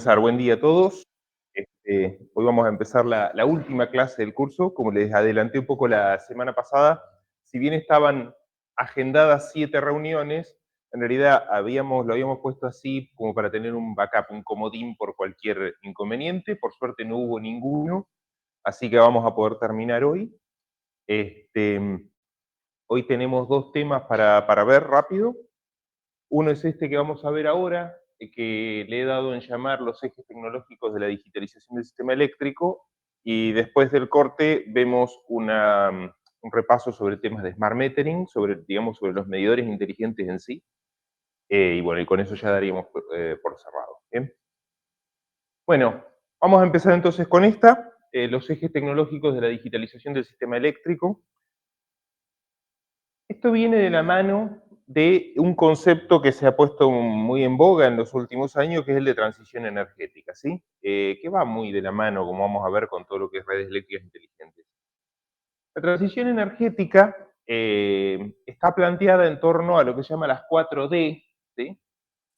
Buen día a todos. Hoy vamos a empezar la última clase del curso. Como les adelanté un poco la semana pasada, si bien estaban agendadas 7 reuniones, en realidad lo habíamos puesto así como para tener un backup, un comodín por cualquier inconveniente. Por suerte no hubo ninguno, así que vamos a poder terminar hoy. Hoy tenemos 2 temas para ver rápido. Uno es este que vamos a ver ahora, que le he dado en llamar los ejes tecnológicos de la digitalización del sistema eléctrico, y después del corte vemos un repaso sobre temas de smart metering, sobre los medidores inteligentes en sí, y bueno, y con eso ya daríamos por cerrado. ¿Bien? Bueno, vamos a empezar entonces con los ejes tecnológicos de la digitalización del sistema eléctrico. Esto viene de la mano de un concepto que se ha puesto muy en boga en los últimos años, que es el de transición energética, ¿sí? Que va muy de la mano, como vamos a ver, con todo lo que es redes eléctricas inteligentes. La transición energética está planteada en torno a lo que se llama las 4D, ¿sí?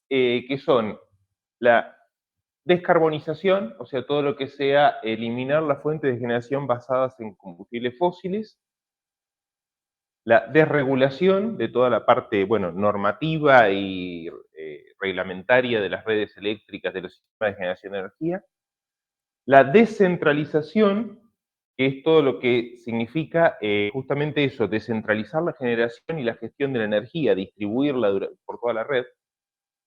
Que son la descarbonización, o sea, todo lo que sea eliminar las fuentes de generación basadas en combustibles fósiles; la desregulación de toda la parte, bueno, normativa y reglamentaria de las redes eléctricas, de los sistemas de generación de energía; la descentralización, que es todo lo que significa justamente eso, descentralizar la generación y la gestión de la energía, distribuirla por toda la red;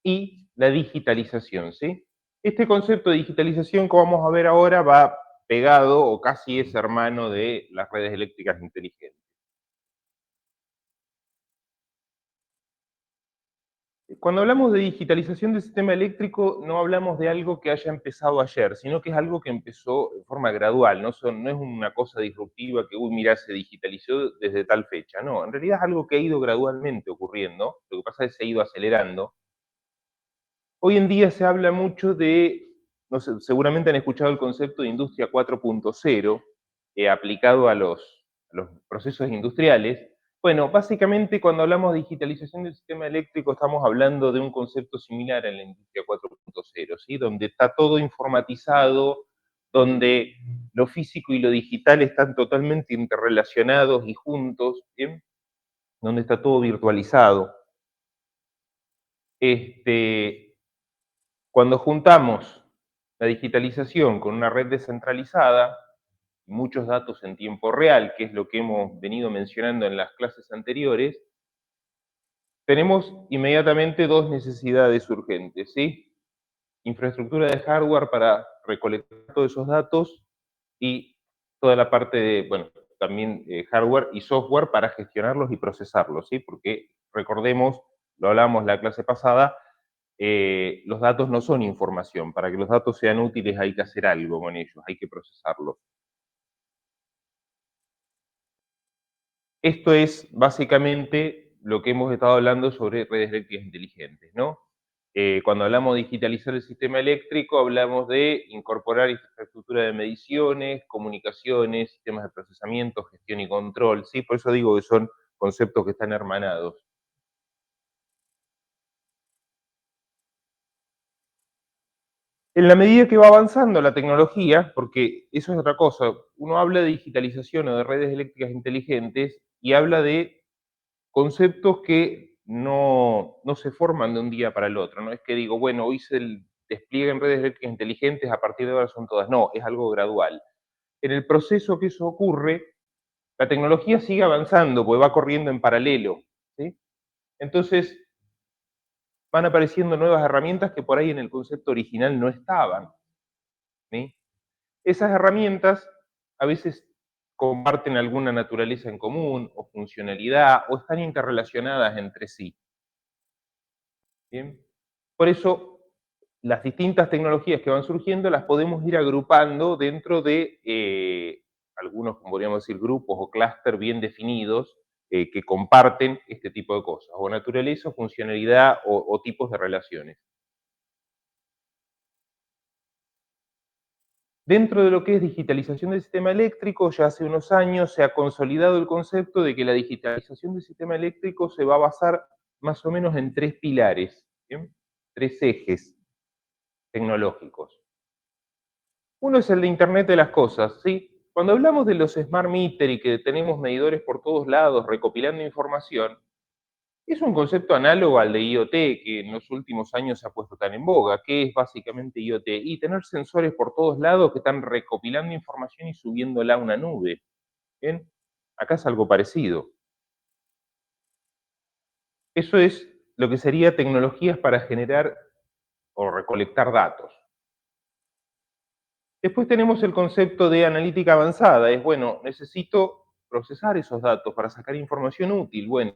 y la digitalización, ¿sí? Este concepto de digitalización, como vamos a ver ahora, va pegado o casi es hermano de las redes eléctricas inteligentes. Cuando hablamos de digitalización del sistema eléctrico, no hablamos de algo que haya empezado ayer, sino que es algo que empezó de forma gradual. No es una cosa disruptiva que, uy, mira, se digitalizó desde tal fecha. No, en realidad es algo que ha ido gradualmente ocurriendo. Lo que pasa es que se ha ido acelerando. Hoy en día se habla mucho no sé, seguramente han escuchado el concepto de industria 4.0, aplicado a los procesos industriales. Bueno, básicamente cuando hablamos de digitalización del sistema eléctrico estamos hablando de un concepto similar a la industria 4.0, ¿sí? Donde está todo informatizado, donde lo físico y lo digital están totalmente interrelacionados y juntos, ¿bien? Donde está todo virtualizado. Cuando juntamos la digitalización con una red descentralizada, muchos datos en tiempo real, que es lo que hemos venido mencionando en las clases anteriores, tenemos inmediatamente 2 necesidades urgentes, ¿sí? Infraestructura de hardware para recolectar todos esos datos, y toda la parte de, bueno, también hardware y software para gestionarlos y procesarlos, ¿sí? Porque recordemos, lo hablamos la clase pasada, los datos no son información. Para que los datos sean útiles hay que hacer algo con ellos, hay que procesarlos. Esto es básicamente lo que hemos estado hablando sobre redes eléctricas inteligentes, ¿no? Cuando hablamos de digitalizar el sistema eléctrico, hablamos de incorporar infraestructura de mediciones, comunicaciones, sistemas de procesamiento, gestión y control, ¿sí? Por eso digo que son conceptos que están hermanados. En la medida que va avanzando la tecnología, porque eso es otra cosa, uno habla de digitalización o de redes eléctricas inteligentes y habla de conceptos que no se forman de un día para el otro. No es que digo, bueno, hoy se despliega en redes eléctricas inteligentes, a partir de ahora son todas. No, es algo gradual. En el proceso que eso ocurre, la tecnología sigue avanzando, porque va corriendo en paralelo, ¿sí? Entonces, van apareciendo nuevas herramientas que por ahí en el concepto original no estaban, ¿sí? Esas herramientas a veces comparten alguna naturaleza en común o funcionalidad o están interrelacionadas entre sí. ¿Bien? Por eso, las distintas tecnologías que van surgiendo las podemos ir agrupando dentro de algunos, como podríamos decir, grupos o clúster bien definidos, que comparten este tipo de cosas, o naturaleza, o funcionalidad, o tipos de relaciones. Dentro de lo que es digitalización del sistema eléctrico, ya hace unos años se ha consolidado el concepto de que la digitalización del sistema eléctrico se va a basar más o menos en 3 pilares, ¿bien? 3 ejes. tecnológicos. Uno es el de Internet de las cosas, ¿sí? Cuando hablamos de los smart meter y que tenemos medidores por todos lados recopilando información, es un concepto análogo al de IoT que en los últimos años se ha puesto tan en boga. ¿Qué es básicamente IoT? Y tener sensores por todos lados que están recopilando información y subiéndola a una nube. ¿Bien? Acá es algo parecido. Eso es lo que sería tecnologías para generar o recolectar datos. Después tenemos el concepto de analítica avanzada. Es, bueno, necesito procesar esos datos para sacar información útil. Bueno,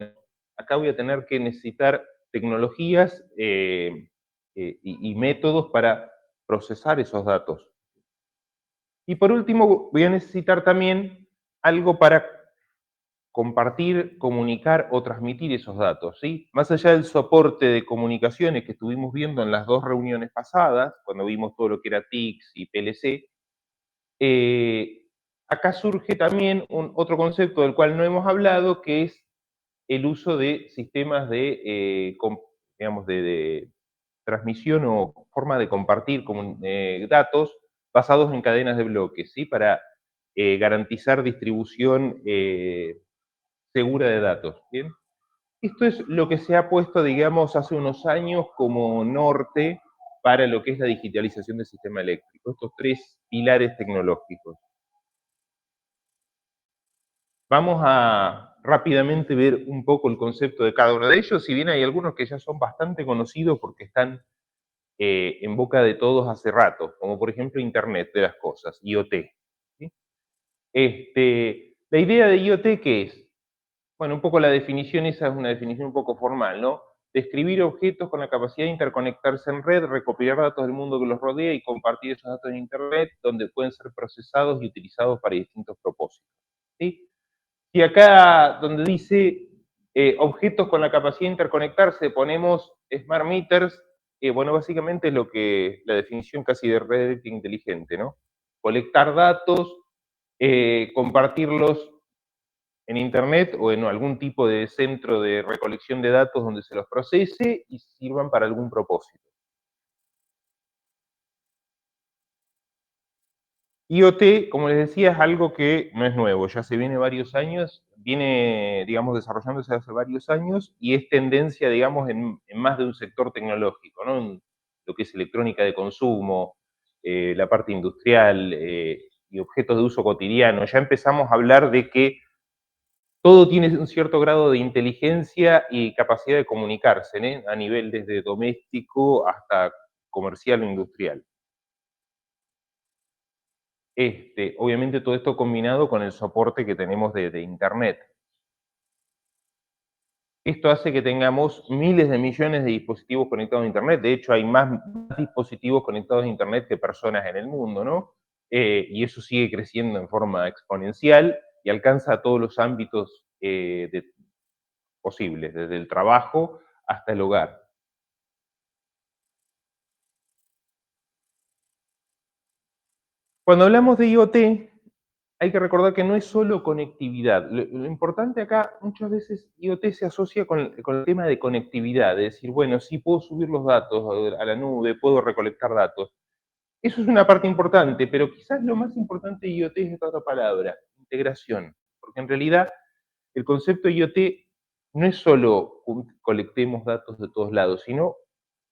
acá voy a tener que necesitar tecnologías y métodos para procesar esos datos. Y por último, voy a necesitar también algo para compartir, comunicar o transmitir esos datos, ¿sí? Más allá del soporte de comunicaciones que estuvimos viendo en las dos reuniones pasadas, cuando vimos todo lo que era TICS y PLC, eh, acá surge también otro concepto del cual no hemos hablado, que es el uso de sistemas de, digamos, de transmisión o forma de compartir datos basados en cadenas de bloques, ¿sí? Para garantizar distribución segura de datos. ¿Bien? Esto es lo que se ha puesto, digamos, hace unos años como norte para lo que es la digitalización del sistema eléctrico, estos tres pilares tecnológicos. Vamos a rápidamente ver un poco el concepto de cada uno de ellos, si bien hay algunos que ya son bastante conocidos porque están en boca de todos hace rato, como por ejemplo Internet de las cosas, IoT. ¿Sí? La idea de IoT, ¿qué es? Bueno, un poco la definición, esa es una definición un poco formal, ¿no? Describir objetos con la capacidad de interconectarse en red, recopilar datos del mundo que los rodea y compartir esos datos en Internet, donde pueden ser procesados y utilizados para distintos propósitos. ¿Sí? Y acá donde dice objetos con la capacidad de interconectarse, ponemos smart meters, bueno, básicamente es lo que la definición casi de red eléctrica inteligente, ¿no? Colectar datos, compartirlos en Internet o en algún tipo de centro de recolección de datos donde se los procese y sirvan para algún propósito. IoT, como les decía, es algo que no es nuevo, ya se viene varios años, viene, digamos, desarrollándose hace varios años y es tendencia, digamos, en más de un sector tecnológico, ¿no? En lo que es electrónica de consumo, la parte industrial y objetos de uso cotidiano. Ya empezamos a hablar de que todo tiene un cierto grado de inteligencia y capacidad de comunicarse, ¿eh? A nivel desde doméstico hasta comercial o industrial. Obviamente todo esto combinado con el soporte que tenemos de Internet. Esto hace que tengamos miles de millones de dispositivos conectados a Internet. De hecho, hay más dispositivos conectados a Internet que personas en el mundo, ¿no? Y eso sigue creciendo en forma exponencial y alcanza a todos los ámbitos posibles, desde el trabajo hasta el hogar. Cuando hablamos de IoT, hay que recordar que no es solo conectividad. Lo importante acá, muchas veces IoT se asocia con el tema de conectividad, de decir, bueno, sí puedo subir los datos a la nube, puedo recolectar datos. Eso es una parte importante, pero quizás lo más importante de IoT es esta otra palabra, integración. Porque en realidad el concepto de IoT no es solo colectemos datos de todos lados, sino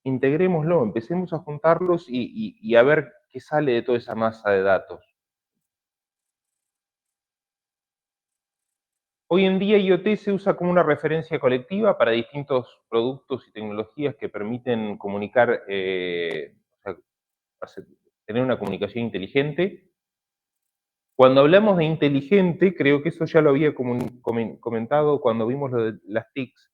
integrémoslo, empecemos a juntarlos y a ver qué sale de toda esa masa de datos. Hoy en día IoT se usa como una referencia colectiva para distintos productos y tecnologías que permiten comunicar, o sea, tener una comunicación inteligente. Cuando hablamos de inteligente, creo que eso ya lo había comentado cuando vimos lo de las TICs.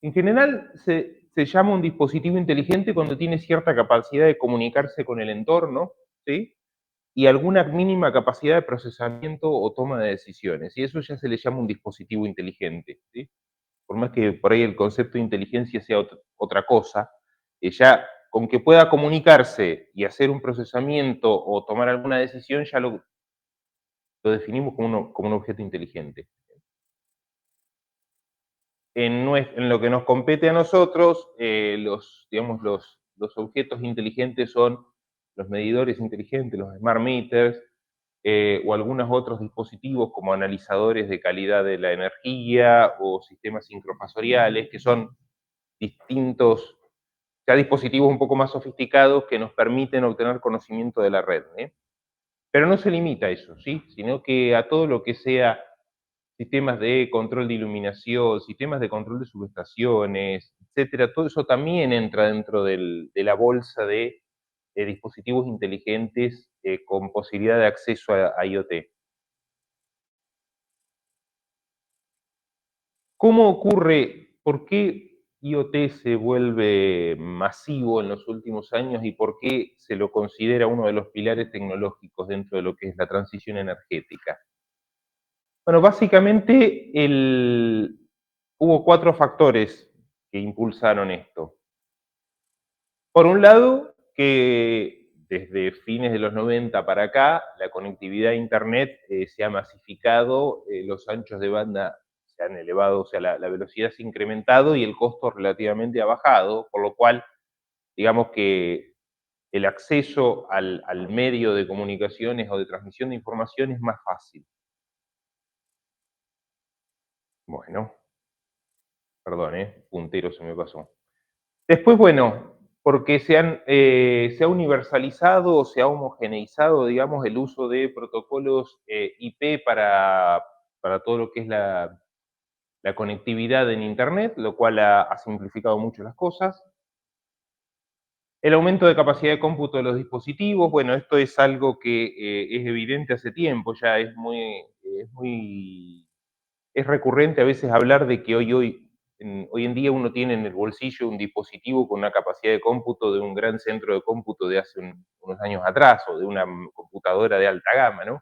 En general se llama un dispositivo inteligente cuando tiene cierta capacidad de comunicarse con el entorno, ¿sí? Y alguna mínima capacidad de procesamiento o toma de decisiones. Y eso ya se le llama un dispositivo inteligente, ¿sí? Por más que por ahí el concepto de inteligencia sea otra cosa, ya con que pueda comunicarse y hacer un procesamiento o tomar alguna decisión, ya lo definimos como un objeto inteligente. En lo que nos compete a nosotros, digamos, los objetos inteligentes son los medidores inteligentes, los smart meters, o algunos otros dispositivos como analizadores de calidad de la energía o sistemas sincrofasoriales, que son distintos, ya dispositivos un poco más sofisticados que nos permiten obtener conocimiento de la red, ¿eh? Pero no se limita a eso, ¿sí? Sino que a todo lo que sea sistemas de control de iluminación, sistemas de control de subestaciones, etcétera, todo eso también entra dentro de la bolsa de dispositivos inteligentes con posibilidad de acceso a IoT. ¿Cómo ocurre, por qué IoT se vuelve masivo en los últimos años y por qué se lo considera uno de los pilares tecnológicos dentro de lo que es la transición energética? Bueno, básicamente hubo 4 factores que impulsaron esto. Por un lado, que desde fines de los 90 para acá, la conectividad a Internet se ha masificado, los anchos de banda se han elevado, o sea, la velocidad se ha incrementado y el costo relativamente ha bajado, por lo cual, digamos que el acceso al medio de comunicaciones o de transmisión de información es más fácil. Bueno, perdón, puntero se me pasó. Después, bueno, porque se ha universalizado o se ha homogeneizado, digamos, el uso de protocolos IP para todo lo que es la conectividad en Internet, lo cual ha simplificado mucho las cosas. El aumento de capacidad de cómputo de los dispositivos, bueno, esto es algo que es evidente hace tiempo, ya es recurrente a veces hablar de que hoy en día uno tiene en el bolsillo un dispositivo con una capacidad de cómputo de un gran centro de cómputo de hace unos años atrás o de una computadora de alta gama, ¿no?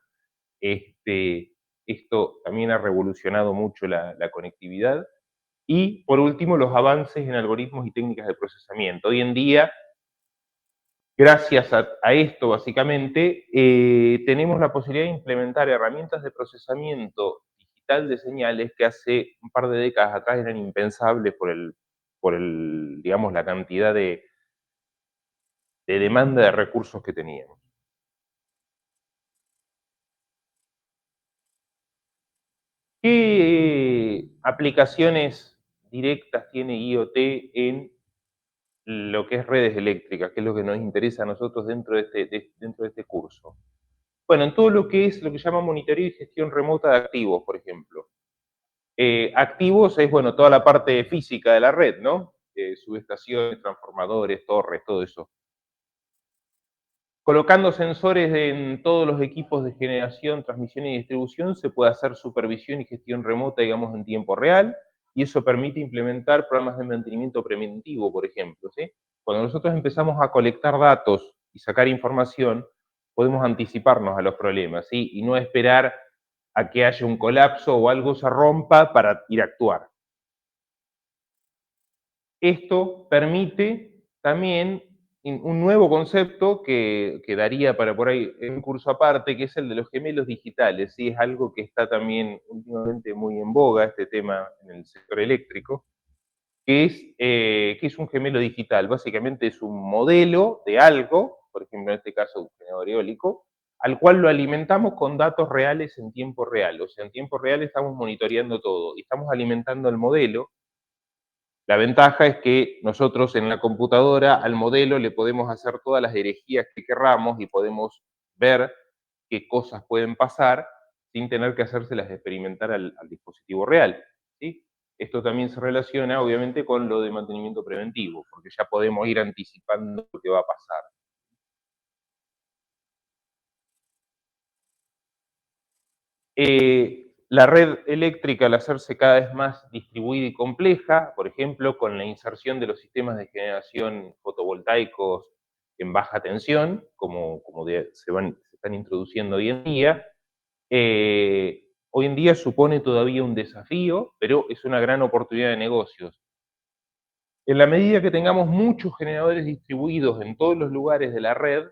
Este, Esto también ha revolucionado mucho la conectividad. Y por último, los avances en algoritmos y técnicas de procesamiento. Hoy en día, gracias a esto, básicamente, tenemos la posibilidad de implementar herramientas de procesamiento digital de señales que hace un par de décadas atrás eran impensables digamos, la cantidad de demanda de recursos que teníamos. ¿Qué aplicaciones directas tiene IoT en lo que es redes eléctricas, que es lo que nos interesa a nosotros dentro de este curso? Bueno, en todo lo que es lo que se llama monitoreo y gestión remota de activos, por ejemplo. Activos es, bueno, toda la parte física de la red, ¿no? Subestaciones, transformadores, torres, todo eso. Colocando sensores en todos los equipos de generación, transmisión y distribución, se puede hacer supervisión y gestión remota, digamos, en tiempo real, y eso permite implementar programas de mantenimiento preventivo, por ejemplo, ¿sí? Cuando nosotros empezamos a colectar datos y sacar información, podemos anticiparnos a los problemas, ¿sí? Y no esperar a que haya un colapso o algo se rompa para ir a actuar. Esto permite también un nuevo concepto que daría para por ahí en un curso aparte, que es el de los gemelos digitales, ¿sí? Es algo que está también últimamente muy en boga, este tema en el sector eléctrico, que es un gemelo digital. Básicamente es un modelo de algo, por ejemplo en este caso un generador eólico, al cual lo alimentamos con datos reales en tiempo real. O sea, en tiempo real estamos monitoreando todo y estamos alimentando el modelo. La ventaja es que nosotros en la computadora al modelo le podemos hacer todas las herejías que querramos y podemos ver qué cosas pueden pasar sin tener que hacérselas experimentar al dispositivo real, ¿sí? Esto también se relaciona obviamente con lo de mantenimiento preventivo, porque ya podemos ir anticipando lo que va a pasar. La red eléctrica, al hacerse cada vez más distribuida y compleja, por ejemplo, con la inserción de los sistemas de generación fotovoltaicos en baja tensión, se están introduciendo hoy en día supone todavía un desafío, pero es una gran oportunidad de negocios. En la medida que tengamos muchos generadores distribuidos en todos los lugares de la red,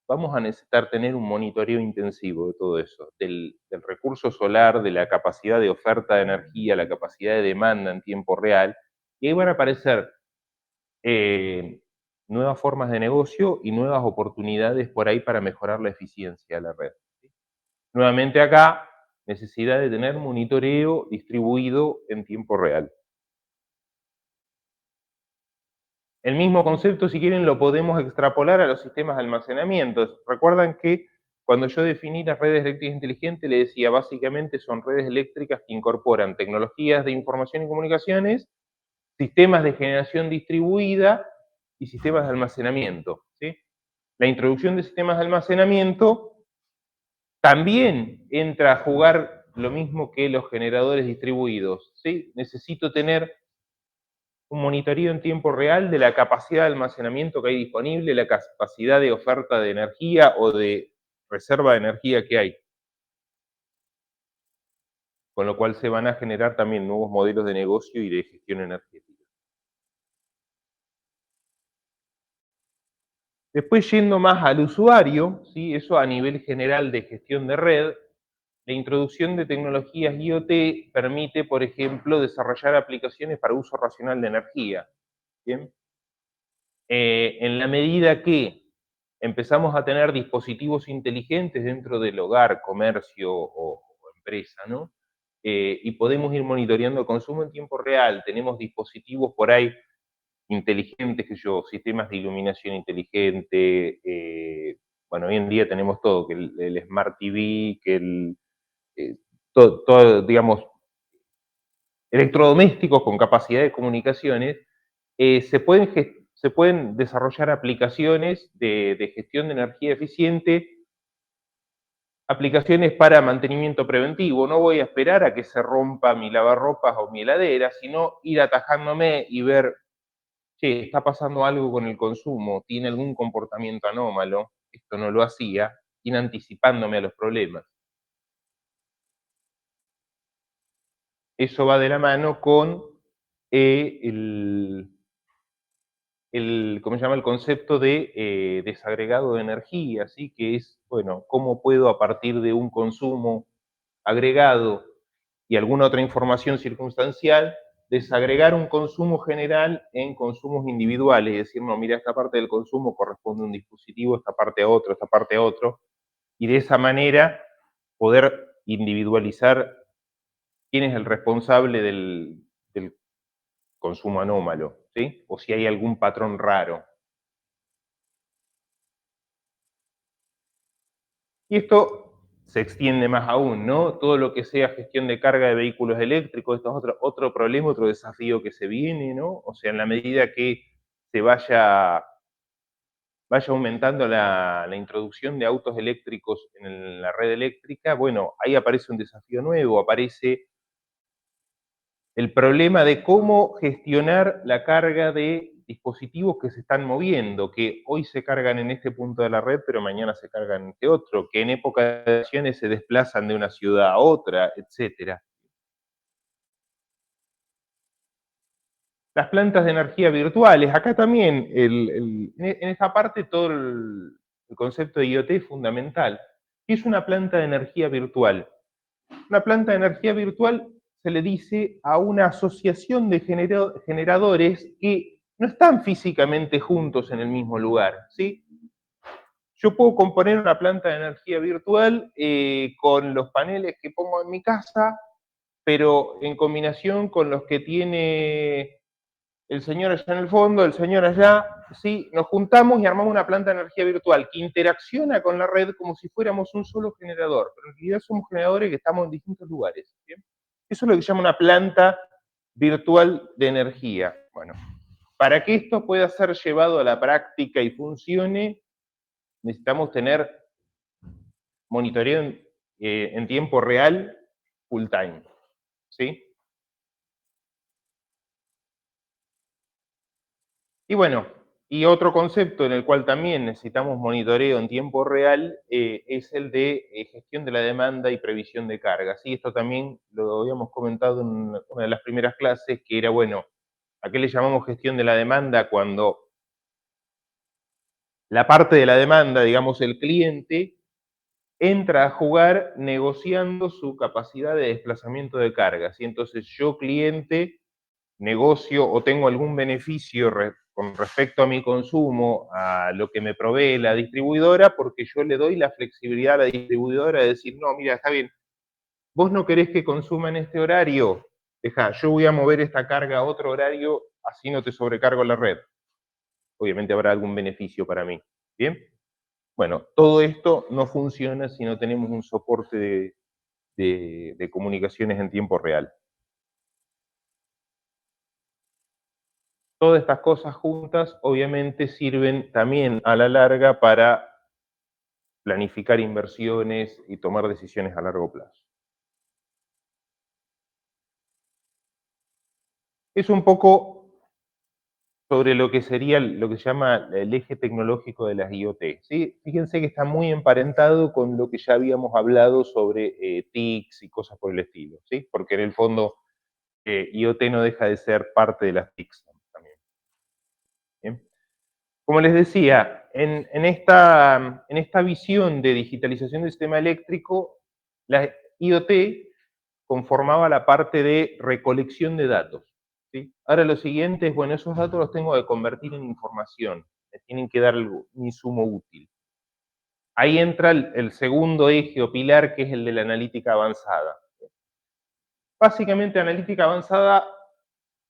vamos a necesitar tener un monitoreo intensivo de todo eso, del recurso solar, de la capacidad de oferta de energía, la capacidad de demanda en tiempo real, y ahí van a aparecer nuevas formas de negocio y nuevas oportunidades por ahí para mejorar la eficiencia de la red. Nuevamente acá, necesidad de tener monitoreo distribuido en tiempo real. El mismo concepto, si quieren, lo podemos extrapolar a los sistemas de almacenamiento. Recuerdan que cuando yo definí las redes eléctricas inteligentes, le decía, básicamente son redes eléctricas que incorporan tecnologías de información y comunicaciones, sistemas de generación distribuida y sistemas de almacenamiento, ¿sí? La introducción de sistemas de almacenamiento también entra a jugar lo mismo que los generadores distribuidos, ¿sí? Necesito tener un monitoreo en tiempo real de la capacidad de almacenamiento que hay disponible, la capacidad de oferta de energía o de reserva de energía que hay, con lo cual se van a generar también nuevos modelos de negocio y de gestión energética. Después, yendo más al usuario, ¿sí? Eso a nivel general de gestión de red, la introducción de tecnologías IoT permite, por ejemplo, desarrollar aplicaciones para uso racional de energía. ¿Bien? En la medida que empezamos a tener dispositivos inteligentes dentro del hogar, comercio o empresa, ¿no? Y podemos ir monitoreando el consumo en tiempo real. Tenemos dispositivos por ahí inteligentes, que yo, sistemas de iluminación inteligente. Bueno, hoy en día tenemos todo, que el Smart TV, que todo, digamos, electrodomésticos con capacidad de comunicaciones, se pueden desarrollar aplicaciones de gestión de energía eficiente, aplicaciones para mantenimiento preventivo. No voy a esperar a que se rompa mi lavarropas o mi heladera, sino ir atajándome y ver, che, está pasando algo con el consumo, tiene algún comportamiento anómalo, esto no lo hacía, ir anticipándome a los problemas. Eso va de la mano con el ¿cómo se llama? El concepto de desagregado de energía, ¿sí? Que es, bueno, cómo puedo a partir de un consumo agregado y alguna otra información circunstancial, desagregar un consumo general en consumos individuales, es decir, no, mira, esta parte del consumo corresponde a un dispositivo, esta parte a otro, esta parte a otro, y de esa manera poder individualizar quién es el responsable del consumo anómalo, ¿sí? O si hay algún patrón raro. Y esto se extiende más aún, ¿no? Todo lo que sea gestión de carga de vehículos eléctricos, esto es otro problema, otro desafío que se viene, ¿no? O sea, en la medida que se vaya aumentando la introducción de autos eléctricos en la red eléctrica, bueno, ahí aparece un desafío nuevo, aparece el problema de cómo gestionar la carga de dispositivos que se están moviendo, que hoy se cargan en este punto de la red, pero mañana se cargan en este otro, que en época de acciones se desplazan de una ciudad a otra, etcétera. Las plantas de energía virtuales, acá también, en esta parte todo el concepto de IoT es fundamental. ¿Qué es una planta de energía virtual? Una planta de energía virtual se le dice a una asociación de generadores que no están físicamente juntos en el mismo lugar, ¿sí? Yo puedo componer una planta de energía virtual con los paneles que pongo en mi casa, pero en combinación con los que tiene el señor allá en el fondo, el señor allá, ¿sí? Nos juntamos y armamos una planta de energía virtual que interacciona con la red como si fuéramos un solo generador, pero en realidad somos generadores que estamos en distintos lugares. ¿Bien? Eso es lo que se llama una planta virtual de energía. Bueno, para que esto pueda ser llevado a la práctica y funcione, necesitamos tener monitoreo en tiempo real, full time. ¿Sí? Y bueno, y otro concepto en el cual también necesitamos monitoreo en tiempo real es el de gestión de la demanda y previsión de carga. Sí, esto también lo habíamos comentado en una de las primeras clases, que era, bueno, ¿a qué le llamamos gestión de la demanda? Cuando la parte de la demanda, digamos el cliente, entra a jugar negociando su capacidad de desplazamiento de cargas. Y entonces yo, cliente, negocio o tengo algún beneficio con respecto a mi consumo, a lo que me provee la distribuidora, porque yo le doy la flexibilidad a la distribuidora de decir, no, mira, está bien, vos no querés que consuma en este horario, deja, yo voy a mover esta carga a otro horario, así no te sobrecargo la red. Obviamente habrá algún beneficio para mí. ¿Bien? Bueno, todo esto no funciona si no tenemos un soporte de comunicaciones en tiempo real. Todas estas cosas juntas obviamente sirven también a la larga para planificar inversiones y tomar decisiones a largo plazo. Es un poco sobre lo que sería lo que se llama el eje tecnológico de las IoT. ¿Sí? Fíjense que está muy emparentado con lo que ya habíamos hablado sobre TICs y cosas por el estilo, ¿sí? Porque en el fondo IoT no deja de ser parte de las TICs también. ¿Bien? Como les decía, en esta visión de digitalización del sistema eléctrico, la IoT conformaba la parte de recolección de datos. ¿Sí? Ahora lo siguiente es, bueno, esos datos los tengo que convertir en información, me tienen que dar un insumo útil. Ahí entra el segundo eje o pilar, que es el de la analítica avanzada. Básicamente, analítica avanzada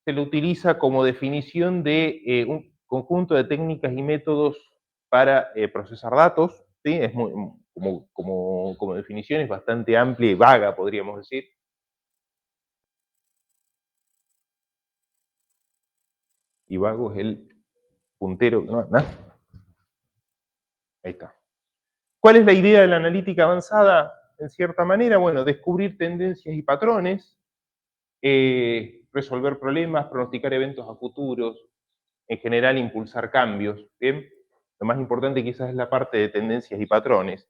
se lo utiliza como definición de un conjunto de técnicas y métodos para procesar datos, ¿sí? Es muy, como definición es bastante amplia y vaga, podríamos decir. Y vago es el puntero, ¿no? ¿No? Ahí está. ¿Cuál es la idea de la analítica avanzada? En cierta manera, bueno, descubrir tendencias y patrones, resolver problemas, pronosticar eventos a futuros, en general impulsar cambios, ¿bien? Lo más importante quizás es la parte de tendencias y patrones.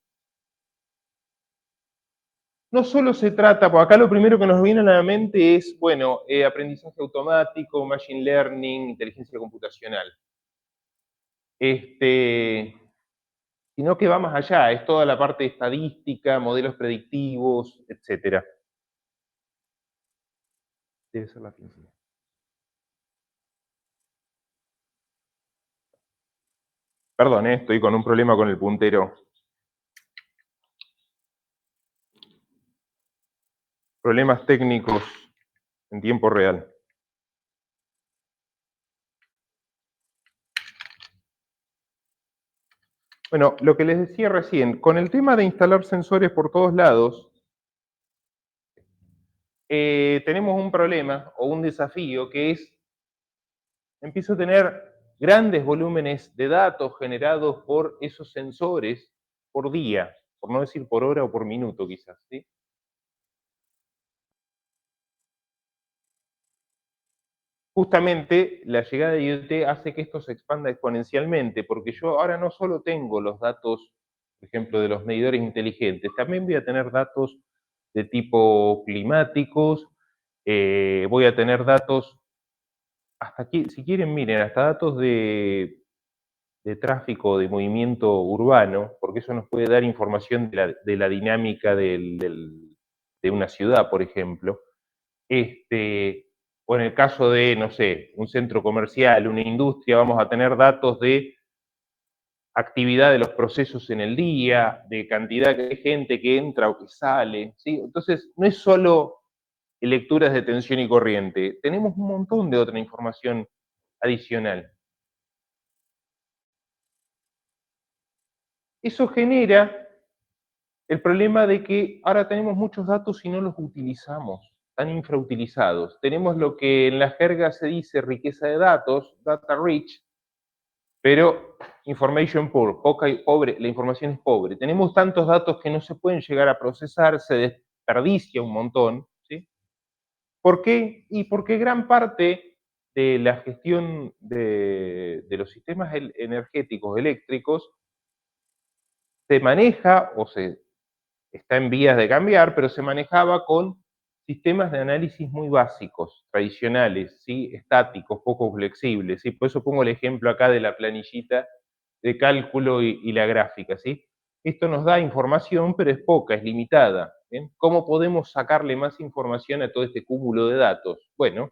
No solo se trata, por acá lo primero que nos viene a la mente es, bueno, aprendizaje automático, machine learning, inteligencia computacional. Sino que va más allá, es toda la parte de estadística, modelos predictivos, etcétera. Debe ser la principal. Perdón, estoy con un problema con el puntero. Problemas técnicos en tiempo real. Bueno, lo que les decía recién, con el tema de instalar sensores por todos lados, tenemos un problema o un desafío que es, empiezo a tener grandes volúmenes de datos generados por esos sensores por día, por no decir por hora o por minuto quizás, ¿sí? Justamente la llegada de IoT hace que esto se expanda exponencialmente, porque yo ahora no solo tengo los datos, por ejemplo, de los medidores inteligentes, también voy a tener datos de tipo climáticos, voy a tener datos, hasta aquí, si quieren, miren, hasta datos de tráfico, de movimiento urbano, porque eso nos puede dar información de la dinámica de una ciudad, por ejemplo. O en el caso de, no sé, un centro comercial, una industria, vamos a tener datos de actividad de los procesos en el día, de cantidad de gente que entra o que sale, ¿sí? Entonces, no es solo lecturas de tensión y corriente, tenemos un montón de otra información adicional. Eso genera el problema de que ahora tenemos muchos datos y no los utilizamos, están infrautilizados. Tenemos lo que en la jerga se dice riqueza de datos, data rich, pero information poor, poca y pobre, la información es pobre. Tenemos tantos datos que no se pueden llegar a procesar, se desperdicia un montón, ¿sí? ¿Por qué? Y porque gran parte de la gestión de los sistemas energéticos eléctricos se maneja o se está en vías de cambiar, pero se manejaba con sistemas de análisis muy básicos, tradicionales, ¿sí? Estáticos, poco flexibles, ¿sí? Por eso pongo el ejemplo acá de la planillita de cálculo y la gráfica, ¿sí? Esto nos da información, pero es poca, es limitada. ¿Bien? ¿Cómo podemos sacarle más información a todo este cúmulo de datos? Bueno,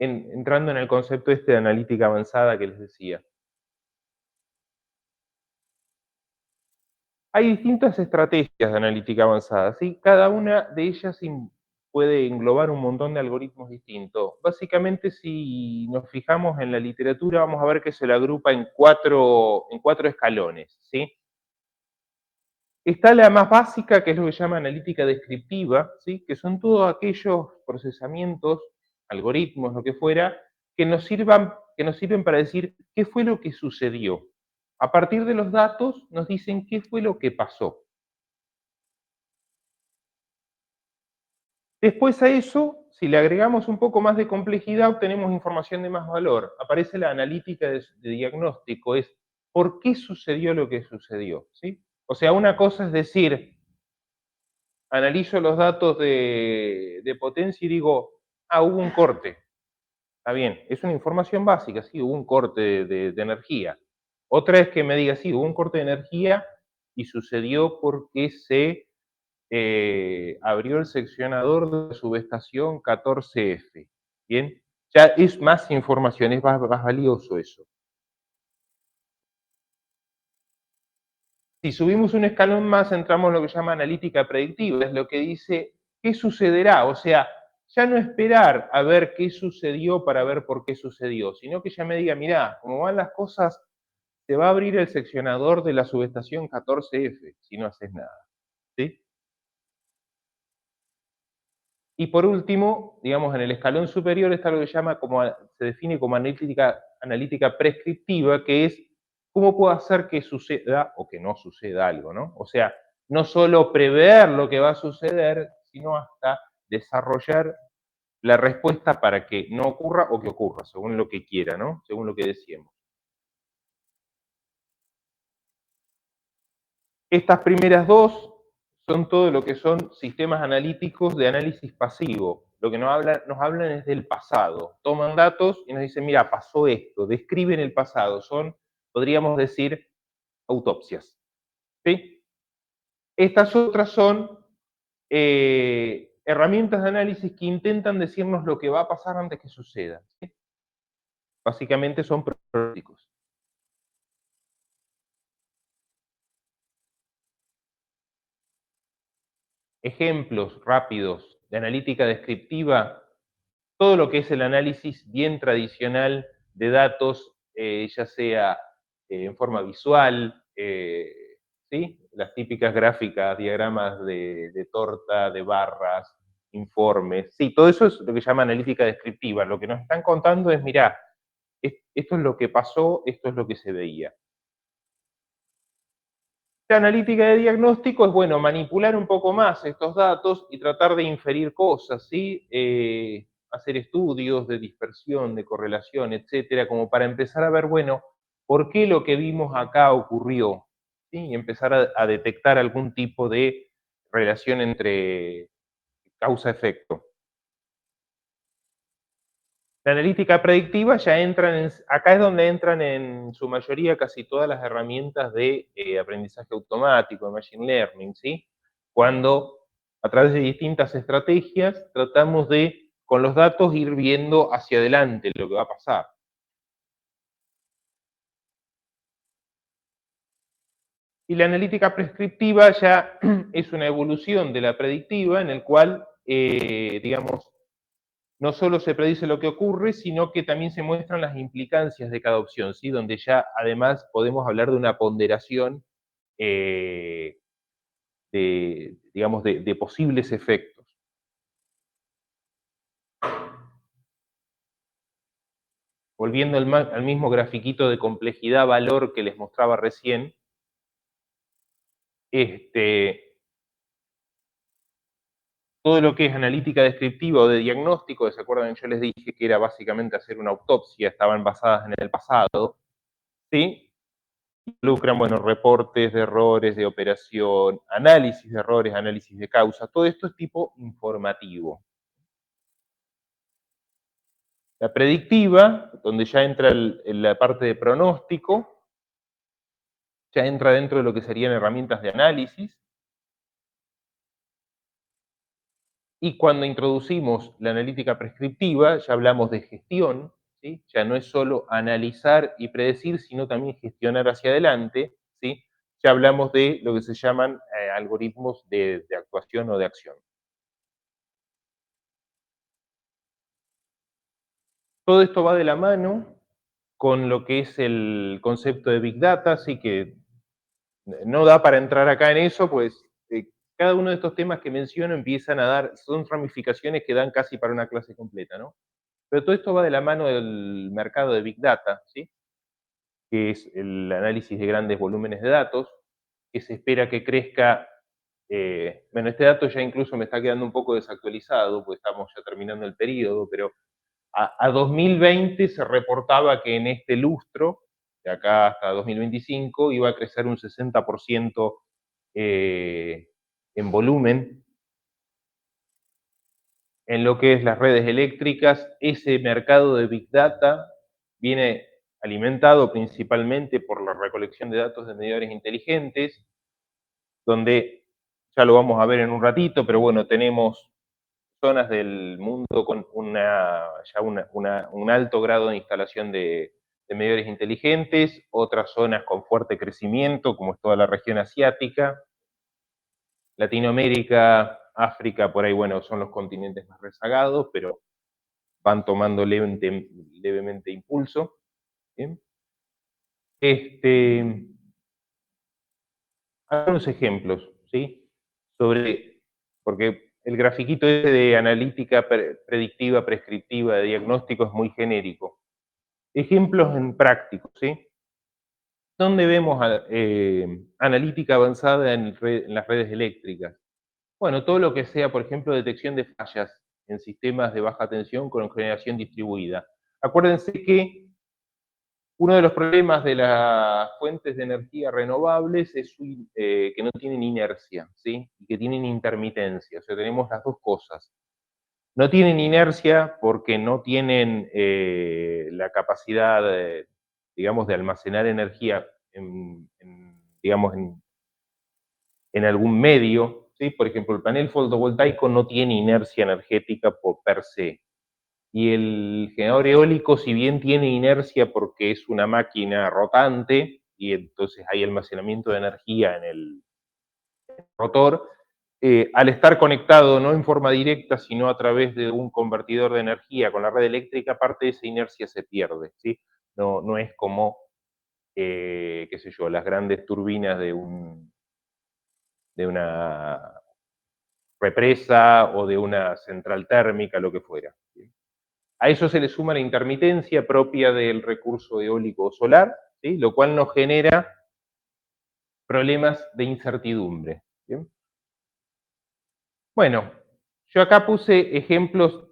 entrando en el concepto este de analítica avanzada que les decía. Hay distintas estrategias de analítica avanzada, ¿sí? Cada una de ellas puede englobar un montón de algoritmos distintos. Básicamente, si nos fijamos en la literatura, vamos a ver que se la agrupa en cuatro escalones, ¿sí? Está la más básica, que es lo que se llama analítica descriptiva, ¿sí? Que son todos aquellos procesamientos, algoritmos, lo que fuera, que nos sirven para decir qué fue lo que sucedió. A partir de los datos nos dicen qué fue lo que pasó. Después a eso, si le agregamos un poco más de complejidad, obtenemos información de más valor. Aparece la analítica de diagnóstico, es por qué sucedió lo que sucedió, ¿sí? O sea, una cosa es decir, analizo los datos de potencia y digo, hubo un corte. Está bien, es una información básica, sí, hubo un corte de energía. Otra es que me diga, sí, hubo un corte de energía y sucedió porque se abrió el seccionador de la subestación 14F. Bien, ya es más información, es más valioso eso. Si subimos un escalón más, entramos en lo que se llama analítica predictiva, es lo que dice qué sucederá, o sea, ya no esperar a ver qué sucedió para ver por qué sucedió, sino que ya me diga, mirá, como van las cosas, se va a abrir el seccionador de la subestación 14F si no haces nada, ¿sí? Y por último, digamos, en el escalón superior está lo que se define como analítica prescriptiva, que es cómo puedo hacer que suceda o que no suceda algo, ¿no? O sea, no solo prever lo que va a suceder, sino hasta desarrollar la respuesta para que no ocurra o que ocurra, según lo que quiera, ¿no? Según lo que decíamos. Estas primeras dos son todo lo que son sistemas analíticos de análisis pasivo. Lo que nos hablan es del pasado. Toman datos y nos dicen, mira, pasó esto, describen el pasado. Podríamos decir, autopsias. ¿Sí? Estas otras son herramientas de análisis que intentan decirnos lo que va a pasar antes que suceda. ¿Sí? Básicamente son pronósticos. Ejemplos rápidos de analítica descriptiva: todo lo que es el análisis bien tradicional de datos, ya sea en forma visual, ¿sí? Las típicas gráficas, diagramas de torta, de barras, informes, sí, todo eso es lo que se llama analítica descriptiva. Lo que nos están contando es, mirá, esto es lo que pasó, esto es lo que se veía. La analítica de diagnóstico es, bueno, manipular un poco más estos datos y tratar de inferir cosas, ¿sí? Hacer estudios de dispersión, de correlación, etcétera, como para empezar a ver, bueno, ¿por qué lo que vimos acá ocurrió? ¿Sí? Y empezar a detectar algún tipo de relación entre causa-efecto. La analítica predictiva ya acá es donde entran en su mayoría casi todas las herramientas de aprendizaje automático, de machine learning, ¿sí? Cuando a través de distintas estrategias tratamos de, con los datos, ir viendo hacia adelante lo que va a pasar. Y la analítica prescriptiva ya es una evolución de la predictiva en el cual, digamos, no solo se predice lo que ocurre, sino que también se muestran las implicancias de cada opción, ¿sí? Donde ya además podemos hablar de una ponderación eh, digamos, de posibles efectos. Volviendo al mismo grafiquito de complejidad-valor que les mostraba recién, todo lo que es analítica descriptiva o de diagnóstico, ¿se acuerdan? Yo les dije que era básicamente hacer una autopsia, estaban basadas en el pasado, ¿sí? Involucran, bueno, reportes de errores de operación, análisis de errores, análisis de causa, todo esto es tipo informativo. La predictiva, donde ya entra en la parte de pronóstico, ya entra dentro de lo que serían herramientas de análisis. Y cuando introducimos la analítica prescriptiva, ya hablamos de gestión, ¿sí? Ya no es solo analizar y predecir, sino también gestionar hacia adelante, ¿sí? Ya hablamos de lo que se llaman algoritmos de actuación o de acción. Todo esto va de la mano con lo que es el concepto de Big Data, así que no da para entrar acá en eso, pues cada uno de estos temas que menciono empiezan a dar, son ramificaciones que dan casi para una clase completa, ¿no? Pero todo esto va de la mano del mercado de Big Data, ¿sí? Que es el análisis de grandes volúmenes de datos, que se espera que crezca, bueno, este dato ya incluso me está quedando un poco desactualizado, pues estamos ya terminando el periodo, pero a 2020 se reportaba que en este lustro, de acá hasta 2025, iba a crecer un 60% en volumen en lo que es las redes eléctricas. Ese mercado de Big Data viene alimentado principalmente por la recolección de datos de medidores inteligentes, donde ya lo vamos a ver en un ratito, pero bueno, tenemos zonas del mundo con un alto grado de instalación de medidores inteligentes, otras zonas con fuerte crecimiento, como es toda la región asiática, Latinoamérica, África, por ahí, bueno, son los continentes más rezagados, pero van tomando levemente impulso. ¿Bien? Este, algunos ejemplos, ¿sí? Sobre, porque el grafiquito ese de analítica predictiva, prescriptiva, de diagnóstico es muy genérico. Ejemplos en prácticos, ¿sí? ¿Dónde vemos analítica avanzada en las redes eléctricas? Bueno, todo lo que sea, por ejemplo, detección de fallas en sistemas de baja tensión con generación distribuida. Acuérdense que uno de los problemas de las fuentes de energía renovables es que no tienen inercia, ¿sí? Y que tienen intermitencia, o sea, tenemos las dos cosas. No tienen inercia porque no tienen la capacidad, digamos, de almacenar energía digamos, en algún medio, ¿sí? Por ejemplo, el panel fotovoltaico no tiene inercia energética por per se. Y el generador eólico, si bien tiene inercia porque es una máquina rotante, y entonces hay almacenamiento de energía en el rotor, al estar conectado no en forma directa, sino a través de un convertidor de energía con la red eléctrica, parte de esa inercia se pierde, ¿sí? No es como, qué sé yo, las grandes turbinas de una represa o de una central térmica, lo que fuera. ¿Sí? A eso se le suma la intermitencia propia del recurso eólico o solar, ¿sí? Lo cual nos genera problemas de incertidumbre. ¿Bien? Bueno, yo acá puse ejemplos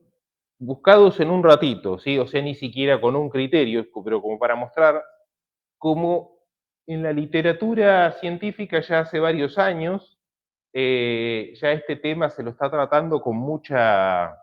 buscados en un ratito, ¿sí? O sea, ni siquiera con un criterio, pero como para mostrar cómo en la literatura científica ya hace varios años, ya este tema se lo está tratando con mucha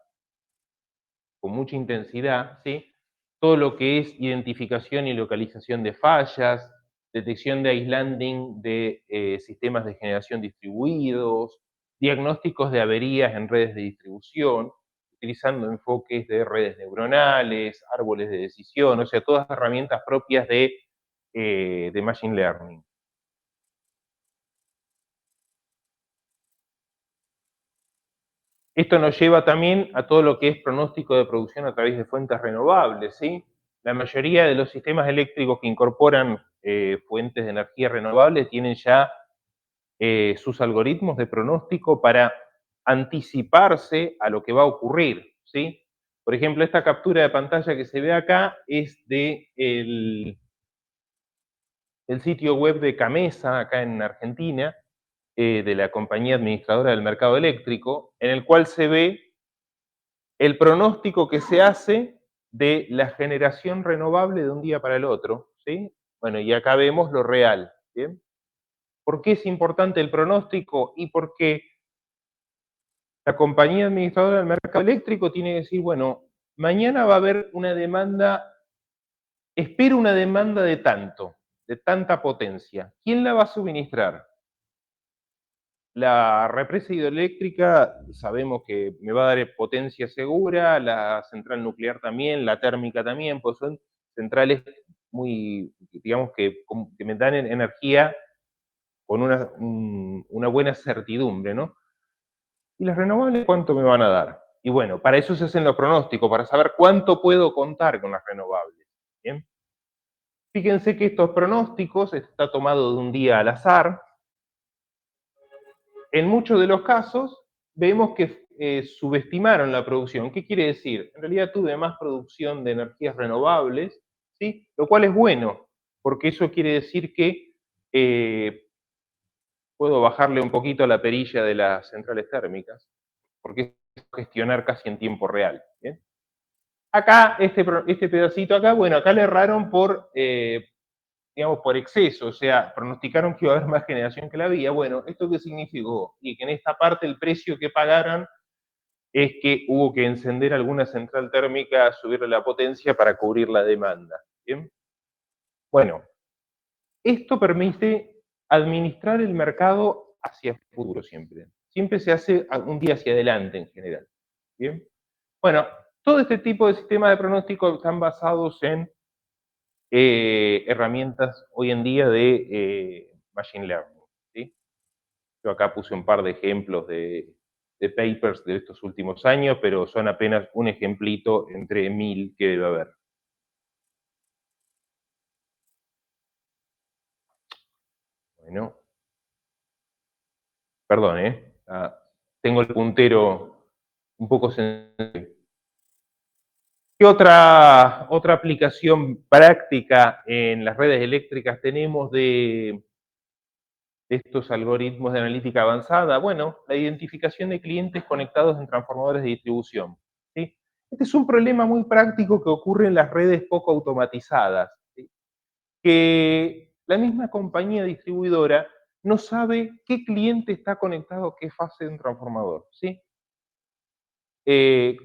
intensidad, ¿sí? Todo lo que es identificación y localización de fallas, detección de islanding de sistemas de generación distribuidos, diagnósticos de averías en redes de distribución, utilizando enfoques de redes neuronales, árboles de decisión, o sea, todas herramientas propias de Machine Learning. Esto nos lleva también a todo lo que es pronóstico de producción a través de fuentes renovables, ¿sí? La mayoría de los sistemas eléctricos que incorporan fuentes de energía renovable tienen ya sus algoritmos de pronóstico para anticiparse a lo que va a ocurrir, ¿sí? Por ejemplo, esta captura de pantalla que se ve acá es del sitio web de Camesa, acá en Argentina, de la compañía administradora del mercado eléctrico, en el cual se ve el pronóstico que se hace de la generación renovable de un día para el otro, ¿sí? Bueno, y acá vemos lo real, ¿bien? ¿Por qué es importante el pronóstico? Y porque la compañía administradora del mercado eléctrico tiene que decir, bueno, mañana va a haber una demanda, espero una demanda de tanta potencia. ¿Quién la va a suministrar? la represa hidroeléctrica sabemos que me va a dar potencia segura, la central nuclear también, la térmica también, pues son centrales muy, digamos que me dan energía con una buena certidumbre, ¿no? ¿Y las renovables cuánto me van a dar? Y bueno, para eso se hacen los pronósticos, para saber cuánto puedo contar con las renovables. ¿Bien? Fíjense que estos pronósticos está tomado de un día al azar. En muchos de los casos vemos que subestimaron la producción. ¿Qué quiere decir? En realidad tuve más producción de energías renovables, ¿sí? Lo cual es bueno, porque eso quiere decir que eh, puedo bajarle un poquito a la perilla de las centrales térmicas, porque es gestionar casi en tiempo real. ¿Bien? Acá, este pedacito acá, bueno, acá le erraron por, digamos, por exceso, o sea, pronosticaron que iba a haber más generación que la había. Bueno, ¿esto qué significó? Y que en esta parte el precio que pagaron es que hubo que encender alguna central térmica, subirle la potencia para cubrir la demanda. ¿Bien? Bueno, esto permite administrar el mercado hacia el futuro siempre. Siempre se hace un día hacia adelante en general. ¿Bien? Bueno, todo este tipo de sistemas de pronóstico están basados en herramientas hoy en día de Machine Learning. ¿Sí? Yo acá puse un par de ejemplos de papers de estos últimos años, pero son apenas un ejemplito entre 1000 que debe haber. Bueno, perdón, tengo el puntero un poco sensible. ¿Qué otra aplicación práctica en las redes eléctricas tenemos de estos algoritmos de analítica avanzada? Bueno, la identificación de clientes conectados en transformadores de distribución. ¿Sí? Este es un problema muy práctico que ocurre en las redes poco automatizadas, ¿sí? Que la misma compañía distribuidora no sabe qué cliente está conectado a qué fase de un transformador. ¿Sí? Eh,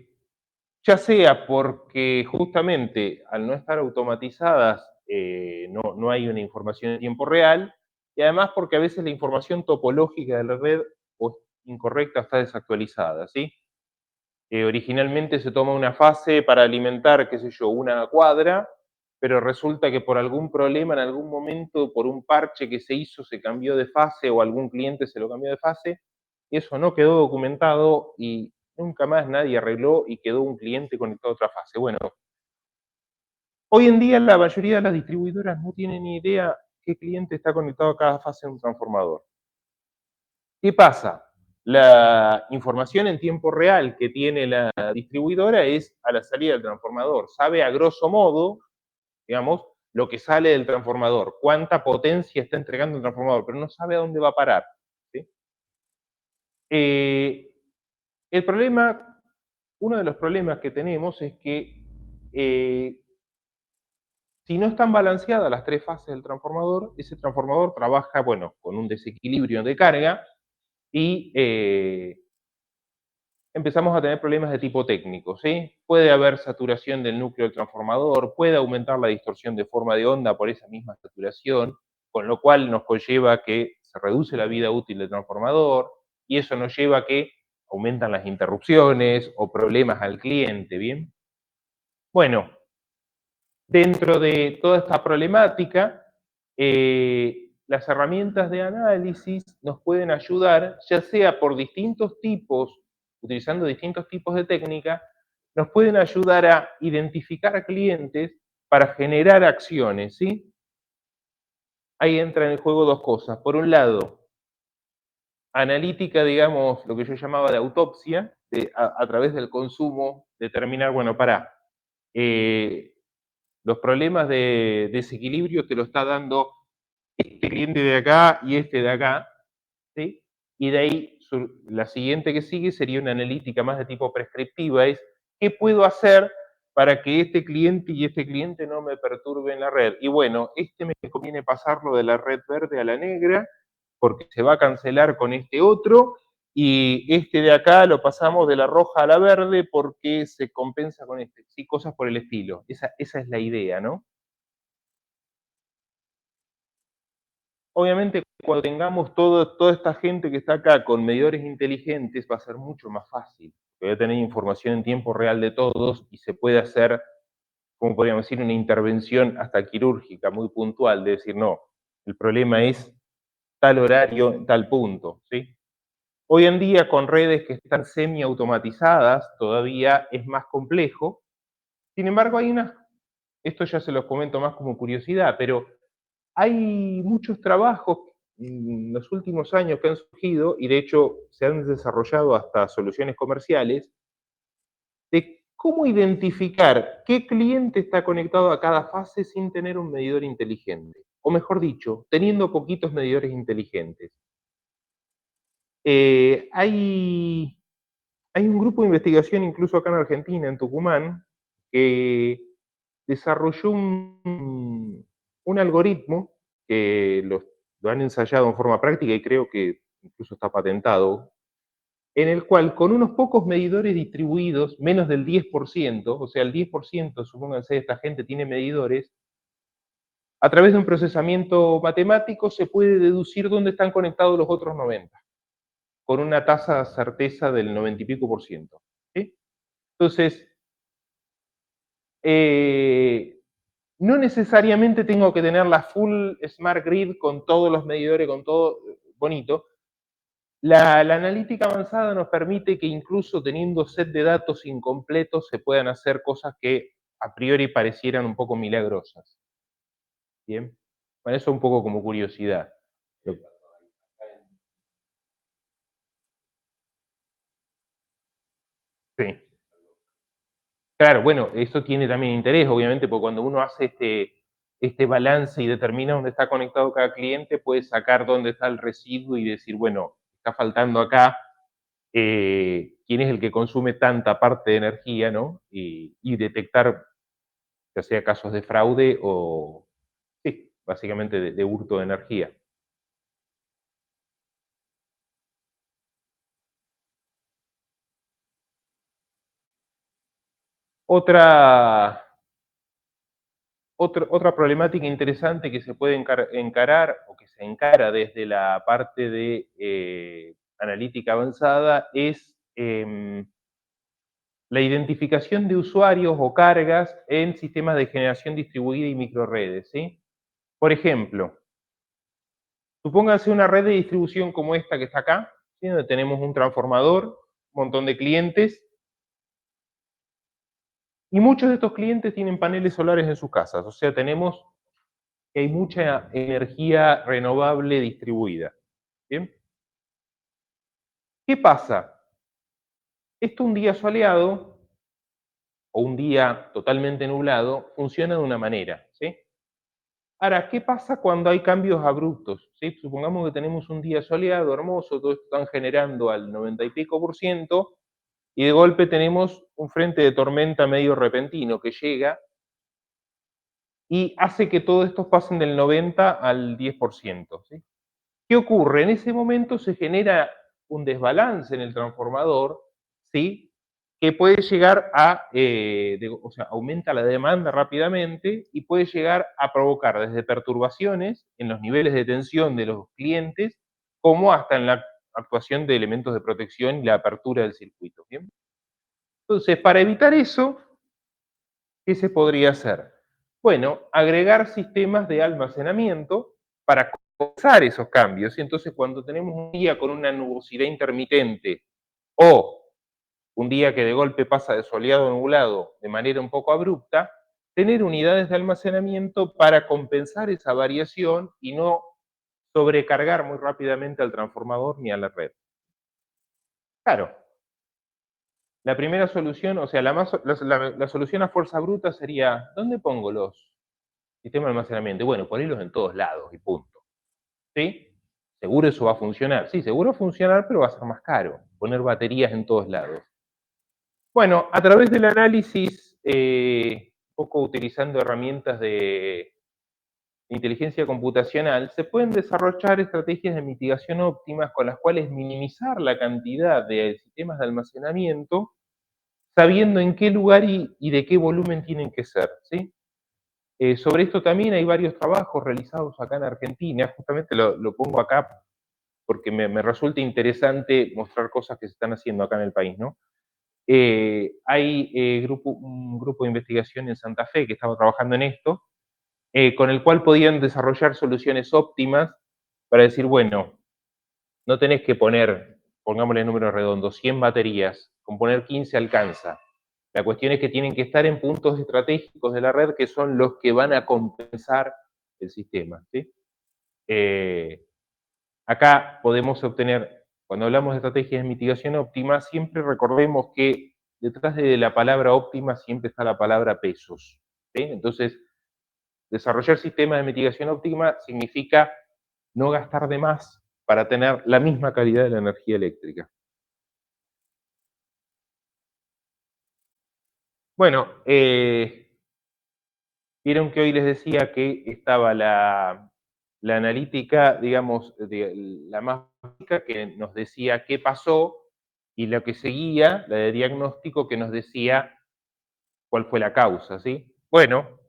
ya sea porque justamente al no estar automatizadas no hay una información en tiempo real, y además porque a veces la información topológica de la red o es incorrecta o está desactualizada, ¿sí? Originalmente se toma una fase para alimentar, qué sé yo, una cuadra, pero resulta que por algún problema en algún momento, por un parche que se hizo, se cambió de fase o algún cliente se lo cambió de fase, y eso no quedó documentado y nunca más nadie arregló y quedó un cliente conectado a otra fase. Bueno, hoy en día la mayoría de las distribuidoras no tienen ni idea qué cliente está conectado a cada fase de un transformador. ¿Qué pasa? La información en tiempo real que tiene la distribuidora es a la salida del transformador. Sabe a grosso modo, digamos, lo que sale del transformador, cuánta potencia está entregando el transformador, pero no sabe a dónde va a parar. ¿Sí? Eh, el problema, uno de los problemas que tenemos es que eh, si no están balanceadas las tres fases del transformador, ese transformador trabaja, bueno, con un desequilibrio de carga y empezamos a tener problemas de tipo técnico, ¿sí? Puede haber saturación del núcleo del transformador, puede aumentar la distorsión de forma de onda por esa misma saturación, con lo cual nos conlleva que se reduce la vida útil del transformador y eso nos lleva a que aumentan las interrupciones o problemas al cliente, ¿bien? Bueno, dentro de toda esta problemática, las herramientas de análisis nos pueden ayudar, ya sea por distintos tipos, utilizando distintos tipos de técnica, nos pueden ayudar a identificar a clientes para generar acciones, ¿sí? Ahí entra en el juego dos cosas. Por un lado, analítica, digamos, lo que yo llamaba de autopsia, a través del consumo, determinar, bueno, eh, los problemas de desequilibrio te lo está dando este cliente de acá y este de acá, ¿sí? Y de ahí la siguiente que sigue sería una analítica más de tipo prescriptiva, es ¿qué puedo hacer para que este cliente y este cliente no me perturben la red? Y bueno, me conviene pasarlo de la red verde a la negra, porque se va a cancelar con este otro, y este de acá lo pasamos de la roja a la verde porque se compensa con este, ¿sí? Cosas por el estilo. Esa es la idea, ¿no? Obviamente, cuando tengamos toda esta gente que está acá con medidores inteligentes, va a ser mucho más fácil. Voy a tener información en tiempo real de todos y se puede hacer, como podríamos decir, una intervención hasta quirúrgica muy puntual, de decir, no, el problema es tal horario, tal punto, ¿sí? Hoy en día, con redes que están semi-automatizadas, todavía es más complejo. Sin embargo, esto ya se los comento más como curiosidad, pero hay muchos trabajos en los últimos años que han surgido, y de hecho se han desarrollado hasta soluciones comerciales, de cómo identificar qué cliente está conectado a cada fase sin tener un medidor inteligente. O mejor dicho, teniendo poquitos medidores inteligentes. Eh, hay, hay un grupo de investigación, incluso acá en Argentina, en Tucumán, que desarrolló un algoritmo que lo han ensayado en forma práctica y creo que incluso está patentado, en el cual con unos pocos medidores distribuidos, menos del 10%, o sea, el 10%, supónganse, de esta gente tiene medidores, a través de un procesamiento matemático se puede deducir dónde están conectados los otros 90, con una tasa de certeza del 90 y pico por ciento. ¿Sí? Entonces, eh, no necesariamente tengo que tener la full Smart Grid con todos los medidores, con todo bonito. La analítica avanzada nos permite que incluso teniendo set de datos incompletos se puedan hacer cosas que a priori parecieran un poco milagrosas. ¿Bien? Bueno, eso un poco como curiosidad. Sí. Claro, bueno, eso tiene también interés, obviamente, porque cuando uno hace este balance y determina dónde está conectado cada cliente, puede sacar dónde está el residuo y decir, bueno, está faltando acá, quién es el que consume tanta parte de energía, ¿no? Y detectar, ya sea casos de fraude o, sí, básicamente de hurto de energía. Otra, otra problemática interesante que se puede encarar o que se encara desde la parte de analítica avanzada es la identificación de usuarios o cargas en sistemas de generación distribuida y microredes, ¿sí? Por ejemplo, supónganse una red de distribución como esta que está acá, ¿sí? Donde tenemos un transformador, un montón de clientes, y muchos de estos clientes tienen paneles solares en sus casas, o sea, tenemos que hay mucha energía renovable distribuida. ¿Bien? ¿Qué pasa? Esto un día soleado o un día totalmente nublado funciona de una manera, ¿sí? Ahora, ¿qué pasa cuando hay cambios abruptos? ¿Sí? Supongamos que tenemos un día soleado, hermoso, todo esto están generando al 90 y pico por ciento, y de golpe tenemos un frente de tormenta medio repentino que llega y hace que todos estos pasen del 90 al 10%. ¿Sí? ¿Qué ocurre? En ese momento se genera un desbalance en el transformador, ¿sí? Que puede llegar o sea, aumenta la demanda rápidamente y puede llegar a provocar desde perturbaciones en los niveles de tensión de los clientes, como hasta en la actuación de elementos de protección y la apertura del circuito. ¿Bien? Entonces, para evitar eso, ¿qué se podría hacer? Bueno, agregar sistemas de almacenamiento para compensar esos cambios. Y entonces, cuando tenemos un día con una nubosidad intermitente o un día que de golpe pasa de soleado a nublado de manera un poco abrupta, tener unidades de almacenamiento para compensar esa variación y no sobrecargar muy rápidamente al transformador ni a la red. Claro, la primera solución, o sea, la solución a fuerza bruta sería, ¿dónde pongo los sistemas de almacenamiento? Bueno, ponerlos en todos lados y punto. ¿Sí? ¿Seguro eso va a funcionar? Sí, seguro va a funcionar, pero va a ser más caro. Poner baterías en todos lados. Bueno, a través del análisis, un poco utilizando herramientas de inteligencia computacional, se pueden desarrollar estrategias de mitigación óptimas con las cuales minimizar la cantidad de sistemas de almacenamiento, sabiendo en qué lugar y de qué volumen tienen que ser, ¿sí? Sobre esto también hay varios trabajos realizados acá en Argentina, justamente lo pongo acá porque me resulta interesante mostrar cosas que se están haciendo acá en el país, ¿no? Hay un grupo de investigación en Santa Fe que estaba trabajando en esto, con el cual podían desarrollar soluciones óptimas para decir, bueno, no tenés que poner, pongámosle números redondos, 100 baterías, con poner 15 alcanza. La cuestión es que tienen que estar en puntos estratégicos de la red que son los que van a compensar el sistema, ¿sí? Eh, Acá podemos obtener, cuando hablamos de estrategias de mitigación óptima, siempre recordemos que detrás de la palabra óptima siempre está la palabra pesos, ¿sí? Entonces, desarrollar sistemas de mitigación óptima significa no gastar de más para tener la misma calidad de la energía eléctrica. Bueno, vieron que hoy les decía que estaba la analítica, digamos, la más básica, que nos decía qué pasó, y lo que seguía, la de diagnóstico, que nos decía cuál fue la causa, ¿sí? Bueno,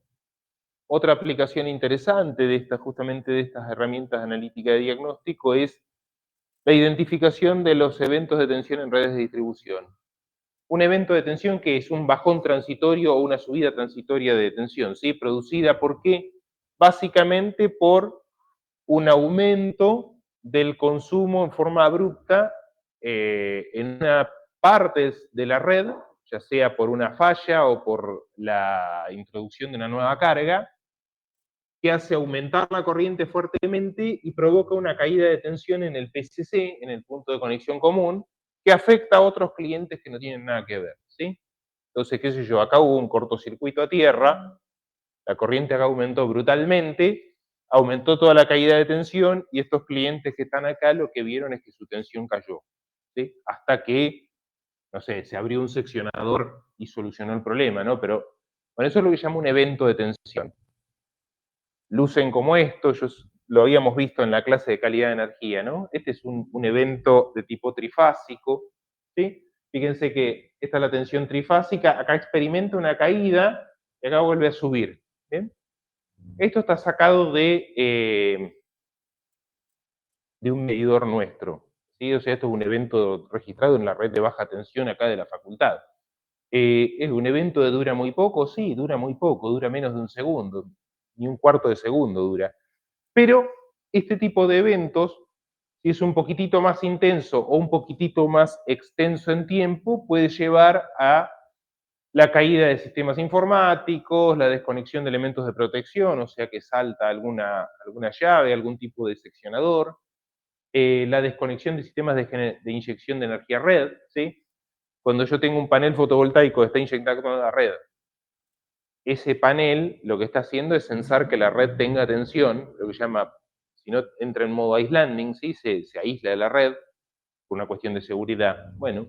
otra aplicación interesante de estas, justamente de estas herramientas de analítica de diagnóstico, es la identificación de los eventos de tensión en redes de distribución. Un evento de tensión que es un bajón transitorio o una subida transitoria de tensión, ¿sí? Producida ¿por qué? Básicamente por un aumento del consumo en forma abrupta en una parte de la red, ya sea por una falla o por la introducción de una nueva carga, que hace aumentar la corriente fuertemente y provoca una caída de tensión en el PCC, en el punto de conexión común, que afecta a otros clientes que no tienen nada que ver, ¿sí? Entonces, qué sé yo, acá hubo un cortocircuito a tierra, la corriente acá aumentó brutalmente, aumentó toda la caída de tensión y estos clientes que están acá lo que vieron es que su tensión cayó, ¿sí? Hasta que, no sé, se abrió un seccionador y solucionó el problema, ¿no? Pero, bueno, eso es lo que llama un evento de tensión. Lucen como esto, lo habíamos visto en la clase de calidad de energía, ¿no? Este es un evento de tipo trifásico, ¿sí? Fíjense que esta es la tensión trifásica, acá experimenta una caída y acá vuelve a subir, ¿bien? Esto está sacado de un medidor nuestro, ¿sí? O sea, esto es un evento registrado en la red de baja tensión acá de la facultad. ¿Es un evento que dura muy poco? Sí, dura muy poco, dura menos de un segundo, ni un cuarto de segundo dura. Pero este tipo de eventos, si es un poquitito más intenso o un poquitito más extenso en tiempo, puede llevar a la caída de sistemas informáticos, la desconexión de elementos de protección, o sea que salta alguna llave, algún tipo de seccionador, la desconexión de sistemas de inyección de energía red, ¿sí? Cuando yo tengo un panel fotovoltaico que está inyectando a la red, ese panel lo que está haciendo es censar que la red tenga tensión, lo que se llama, si no entra en modo islanding, ¿sí? se aísla de la red por una cuestión de seguridad. Bueno,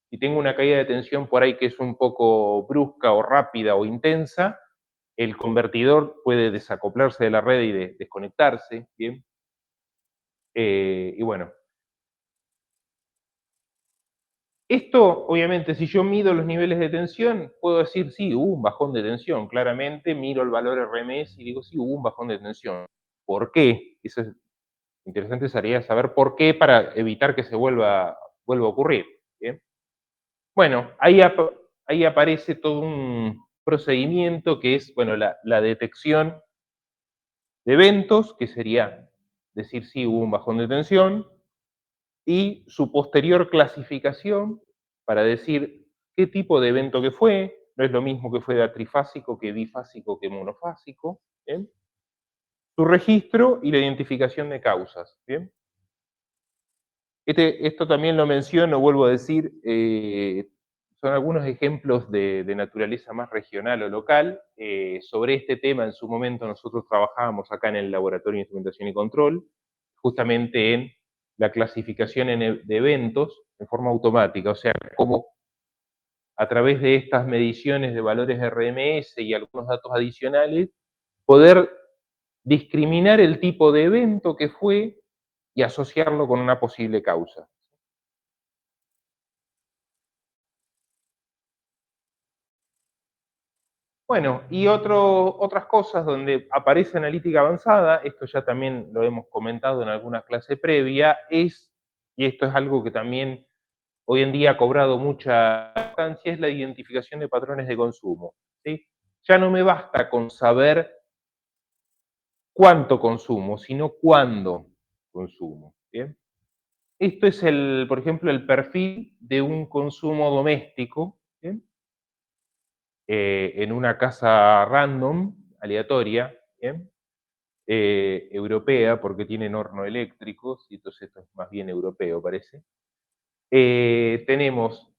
si tengo una caída de tensión por ahí que es un poco brusca o rápida o intensa, el convertidor puede desacoplarse de la red y desconectarse, ¿bien? Y bueno, esto, obviamente, si yo mido los niveles de tensión, puedo decir, sí, hubo un bajón de tensión. Claramente miro el valor RMS y digo, sí, hubo un bajón de tensión. ¿Por qué? Eso es interesante, sería saber por qué para evitar que se vuelva a ocurrir. ¿Bien? Bueno, ahí aparece todo un procedimiento que es, bueno, la detección de eventos, que sería decir, sí, hubo un bajón de tensión, y su posterior clasificación para decir qué tipo de evento que fue, no es lo mismo que fue trifásico, que bifásico, que monofásico, ¿bien? Su registro y la identificación de causas, ¿bien? Esto también lo menciono, vuelvo a decir, son algunos ejemplos de naturaleza más regional o local. Sobre este tema en su momento nosotros trabajábamos acá en el Laboratorio de Instrumentación y Control, justamente en la clasificación de eventos en forma automática, o sea, cómo a través de estas mediciones de valores RMS y algunos datos adicionales, poder discriminar el tipo de evento que fue y asociarlo con una posible causa. Bueno, y otras cosas donde aparece analítica avanzada, esto ya también lo hemos comentado en alguna clase previa, y esto es algo que también hoy en día ha cobrado mucha importancia, es la identificación de patrones de consumo, ¿sí? Ya no me basta con saber cuánto consumo, sino cuándo consumo, ¿bien? Esto es por ejemplo, el perfil de un consumo doméstico, ¿bien? En una casa random, aleatoria, ¿bien? Europea, porque tienen horno eléctrico, y entonces esto es más bien europeo, parece. Tenemos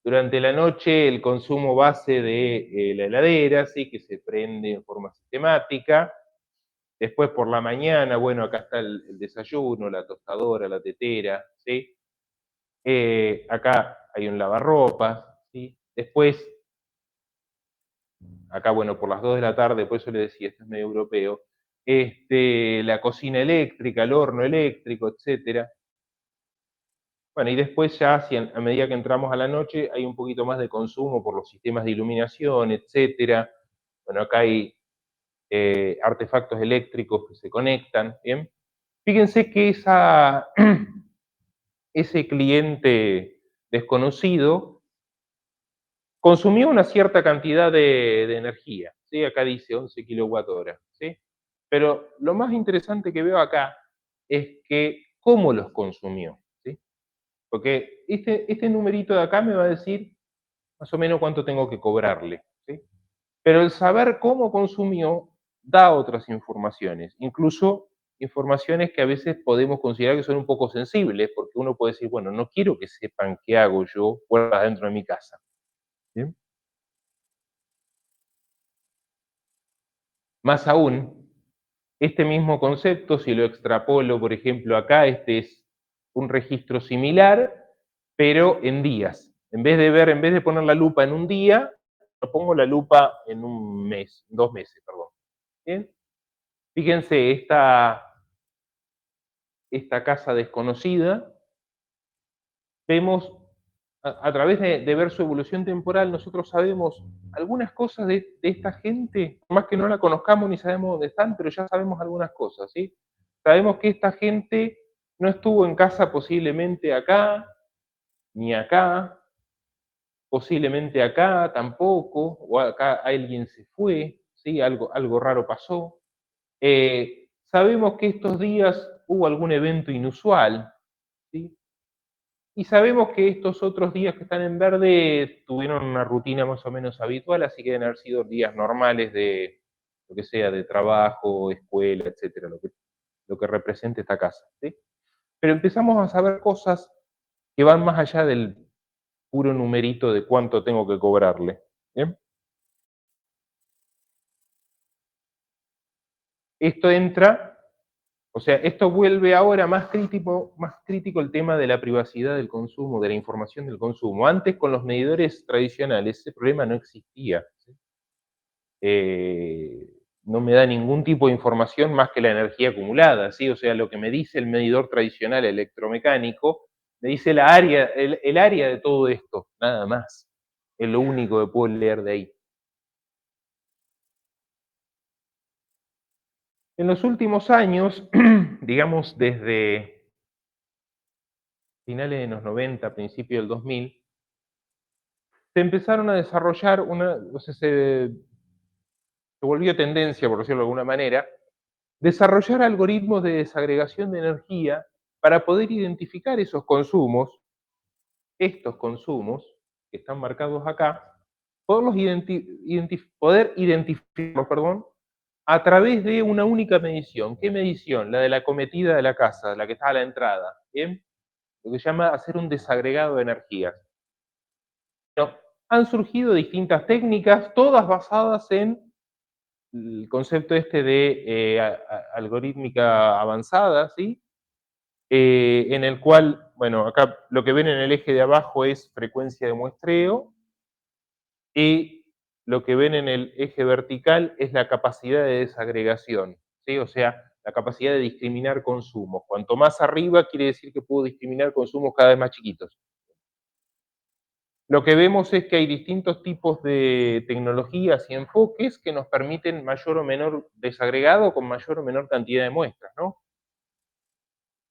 durante la noche el consumo base de la heladera, ¿sí? Que se prende en forma sistemática. Después por la mañana, bueno, acá está el desayuno, la tostadora, la tetera, ¿sí? Acá hay un lavarropas, ¿sí? Después, acá, bueno, por las 2 de la tarde, por eso le decía, esto es medio europeo, la cocina eléctrica, el horno eléctrico, etcétera. Bueno, y después ya, si a medida que entramos a la noche, hay un poquito más de consumo por los sistemas de iluminación, etcétera. Bueno, acá hay artefactos eléctricos que se conectan, ¿bien? Fíjense que ese cliente desconocido consumió una cierta cantidad de energía, ¿sí? Acá dice 11 kWh, ¿sí? Pero lo más interesante que veo acá es que cómo los consumió, ¿sí? Porque este numerito de acá me va a decir más o menos cuánto tengo que cobrarle, ¿sí? Pero el saber cómo consumió da otras informaciones, incluso informaciones que a veces podemos considerar que son un poco sensibles, porque uno puede decir, bueno, no quiero que sepan qué hago yo fuera dentro de mi casa, ¿bien? Más aún, este mismo concepto, si lo extrapolo, por ejemplo, acá, este es un registro similar, pero en días. En vez de poner la lupa en un día, pongo la lupa en un mes, 2 meses, perdón. ¿Bien? Fíjense, esta casa desconocida, vemos a través de ver su evolución temporal, nosotros sabemos algunas cosas de esta gente, por más que no la conozcamos ni sabemos dónde están, pero ya sabemos algunas cosas, ¿sí? Sabemos que esta gente no estuvo en casa posiblemente acá, ni acá, posiblemente acá tampoco, o acá alguien se fue, ¿sí? Algo raro pasó. Sabemos que estos días hubo algún evento inusual, ¿sí? Y sabemos que estos otros días que están en verde tuvieron una rutina más o menos habitual, así que deben haber sido días normales de lo que sea, de trabajo, escuela, etcétera, lo que represente esta casa, ¿sí? Pero empezamos a saber cosas que van más allá del puro numerito de cuánto tengo que cobrarle, ¿bien? Esto entra, o sea, esto vuelve ahora más crítico el tema de la privacidad del consumo, de la información del consumo. Antes, con los medidores tradicionales, ese problema no existía, ¿sí? Eh, no me da ningún tipo de información más que la energía acumulada, ¿sí? O sea, lo que me dice el medidor tradicional electromecánico, me dice el área de todo esto, nada más. Es lo único que puedo leer de ahí. En los últimos años, digamos desde finales de los 90, principios del 2000, se empezaron a desarrollar o sea, se volvió tendencia, por decirlo de alguna manera, desarrollar algoritmos de desagregación de energía para poder identificar esos consumos, estos consumos que están marcados acá, poder identificarlos, perdón, a través de una única medición. ¿Qué medición? La de la cometida de la casa, la que está a la entrada, ¿bien? Lo que se llama hacer un desagregado de energías. Bueno, han surgido distintas técnicas, todas basadas en el concepto este de algorítmica avanzada, ¿sí? En el cual, bueno, acá lo que ven en el eje de abajo es frecuencia de muestreo y lo que ven en el eje vertical es la capacidad de desagregación, ¿sí? O sea, la capacidad de discriminar consumos. Cuanto más arriba quiere decir que puedo discriminar consumos cada vez más chiquitos. lo que vemos es que hay distintos tipos de tecnologías y enfoques que nos permiten mayor o menor desagregado con mayor o menor cantidad de muestras, ¿no?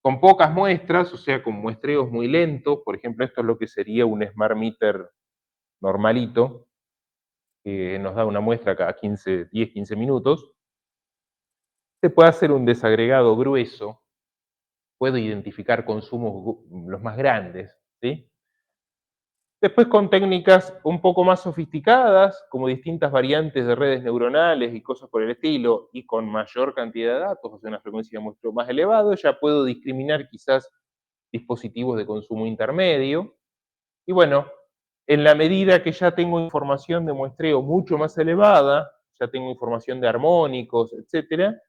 Con pocas muestras, o sea, con muestreos muy lentos, por ejemplo, esto es lo que sería un smart meter normalito, que nos da una muestra cada 10, 15 minutos, se puede hacer un desagregado grueso, puedo identificar consumos los más grandes, ¿sí? Después con técnicas un poco más sofisticadas, como distintas variantes de redes neuronales y cosas por el estilo, y con mayor cantidad de datos, o sea, una frecuencia mucho más elevada, ya puedo discriminar quizás dispositivos de consumo intermedio. Y bueno, en la medida que ya tengo información de muestreo mucho más elevada, ya tengo información de armónicos, etcétera,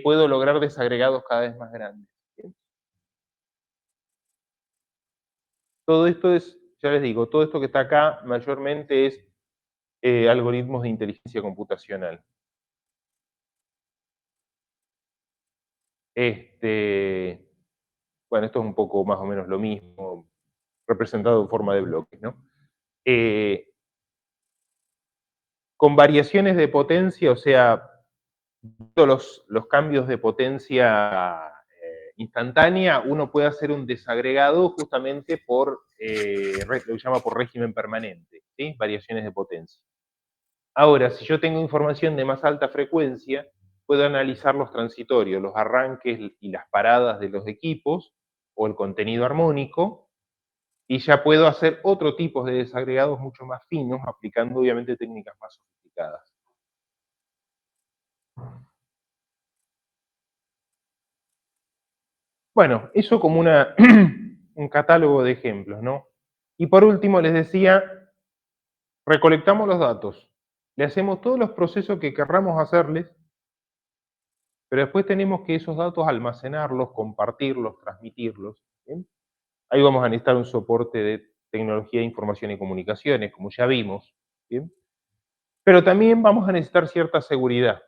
puedo lograr desagregados cada vez más grandes. ¿Bien? Todo esto es, ya les digo, todo esto que está acá mayormente es algoritmos de inteligencia computacional. Este, bueno, esto es un poco más o menos lo mismo, representado en forma de bloques, ¿no? Eh, con variaciones de potencia, o sea, los cambios de potencia instantánea, uno puede hacer un desagregado justamente por lo que se llama por régimen permanente, ¿sí? Variaciones de potencia. Ahora, si yo tengo información de más alta frecuencia, puedo analizar los transitorios, los arranques y las paradas de los equipos o el contenido armónico, y ya puedo hacer otro tipo de desagregados mucho más finos, aplicando obviamente técnicas más sofisticadas. Bueno, eso como un catálogo de ejemplos, ¿no? Y por último, les decía, recolectamos los datos, le hacemos todos los procesos que querramos hacerles, pero después tenemos que esos datos almacenarlos, compartirlos, transmitirlos. ¿Bien? Ahí vamos a necesitar un soporte de tecnología de información y comunicaciones, como ya vimos. ¿Bien? Pero también vamos a necesitar cierta seguridad.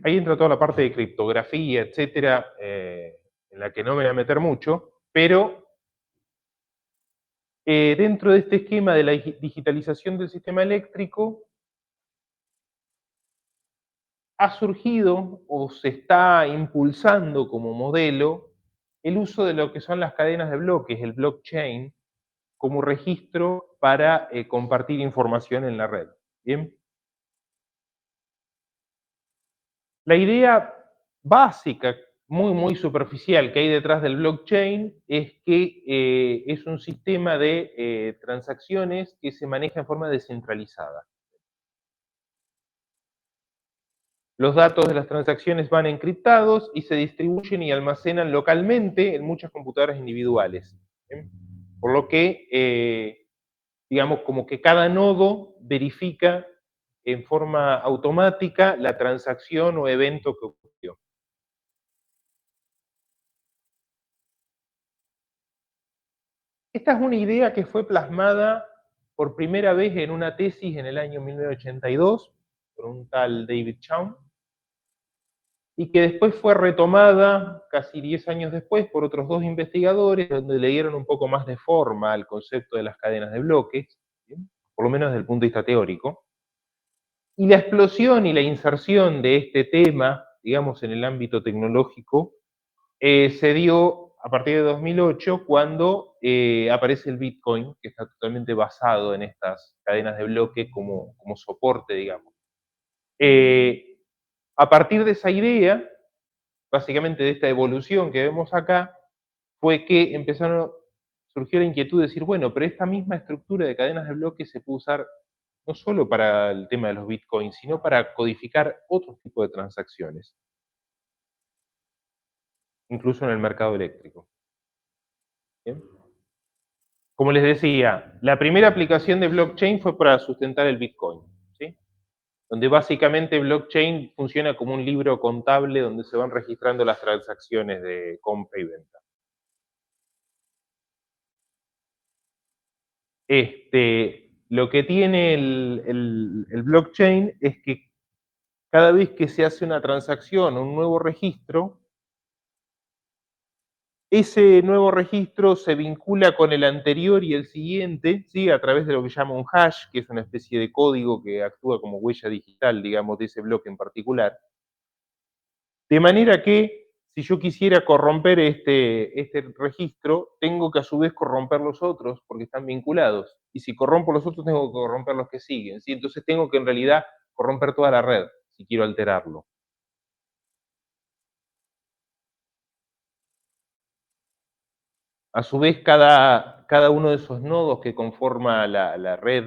Ahí entra toda la parte de criptografía, etcétera, en la que no me voy a meter mucho, pero dentro de este esquema de la digitalización del sistema eléctrico, ha surgido o se está impulsando como modelo el uso de lo que son las cadenas de bloques, el blockchain, como registro para compartir información en la red. Bien, la idea básica, muy superficial que hay detrás del blockchain es que es un sistema de transacciones que se maneja en forma descentralizada. Los datos de las transacciones van encriptados y se distribuyen y almacenan localmente en muchas computadoras individuales. ¿Bien? Por lo que, digamos, como que cada nodo verifica en forma automática la transacción o evento que ocurrió. Esta es una idea que fue plasmada por primera vez en una tesis en el año 1982 por un tal David Chaum, y que después fue retomada casi 10 años después por otros dos investigadores, donde le dieron un poco más de forma al concepto de las cadenas de bloques, ¿bien? Por lo menos desde el punto de vista teórico. Y la explosión y la inserción de este tema, digamos, en el ámbito tecnológico, se dio a partir de 2008, cuando aparece el Bitcoin, que está totalmente basado en estas cadenas de bloques como soporte, digamos. Eh, a partir de esa idea, básicamente de esta evolución que vemos acá, fue que surgió la inquietud de decir, bueno, pero esta misma estructura de cadenas de bloques se puede usar no solo para el tema de los bitcoins, sino para codificar otros tipos de transacciones, incluso en el mercado eléctrico. ¿Bien? Como les decía, la primera aplicación de blockchain fue para sustentar el bitcoin, ¿sí? Donde básicamente blockchain funciona como un libro contable donde se van registrando las transacciones de compra y venta. Lo que tiene el blockchain es que cada vez que se hace una transacción o un nuevo registro, Ese nuevo registro se vincula con el anterior y el siguiente, ¿sí? A través de lo que llama un hash, que es una especie de código que actúa como huella digital, digamos, de ese bloque en particular. De manera que, si yo quisiera corromper este registro, tengo que a su vez corromper los otros, porque están vinculados. Y si corrompo los otros, tengo que corromper los que siguen, ¿sí? Entonces tengo que en realidad corromper toda la red, si quiero alterarlo. A su vez, cada uno de esos nodos que conforma la red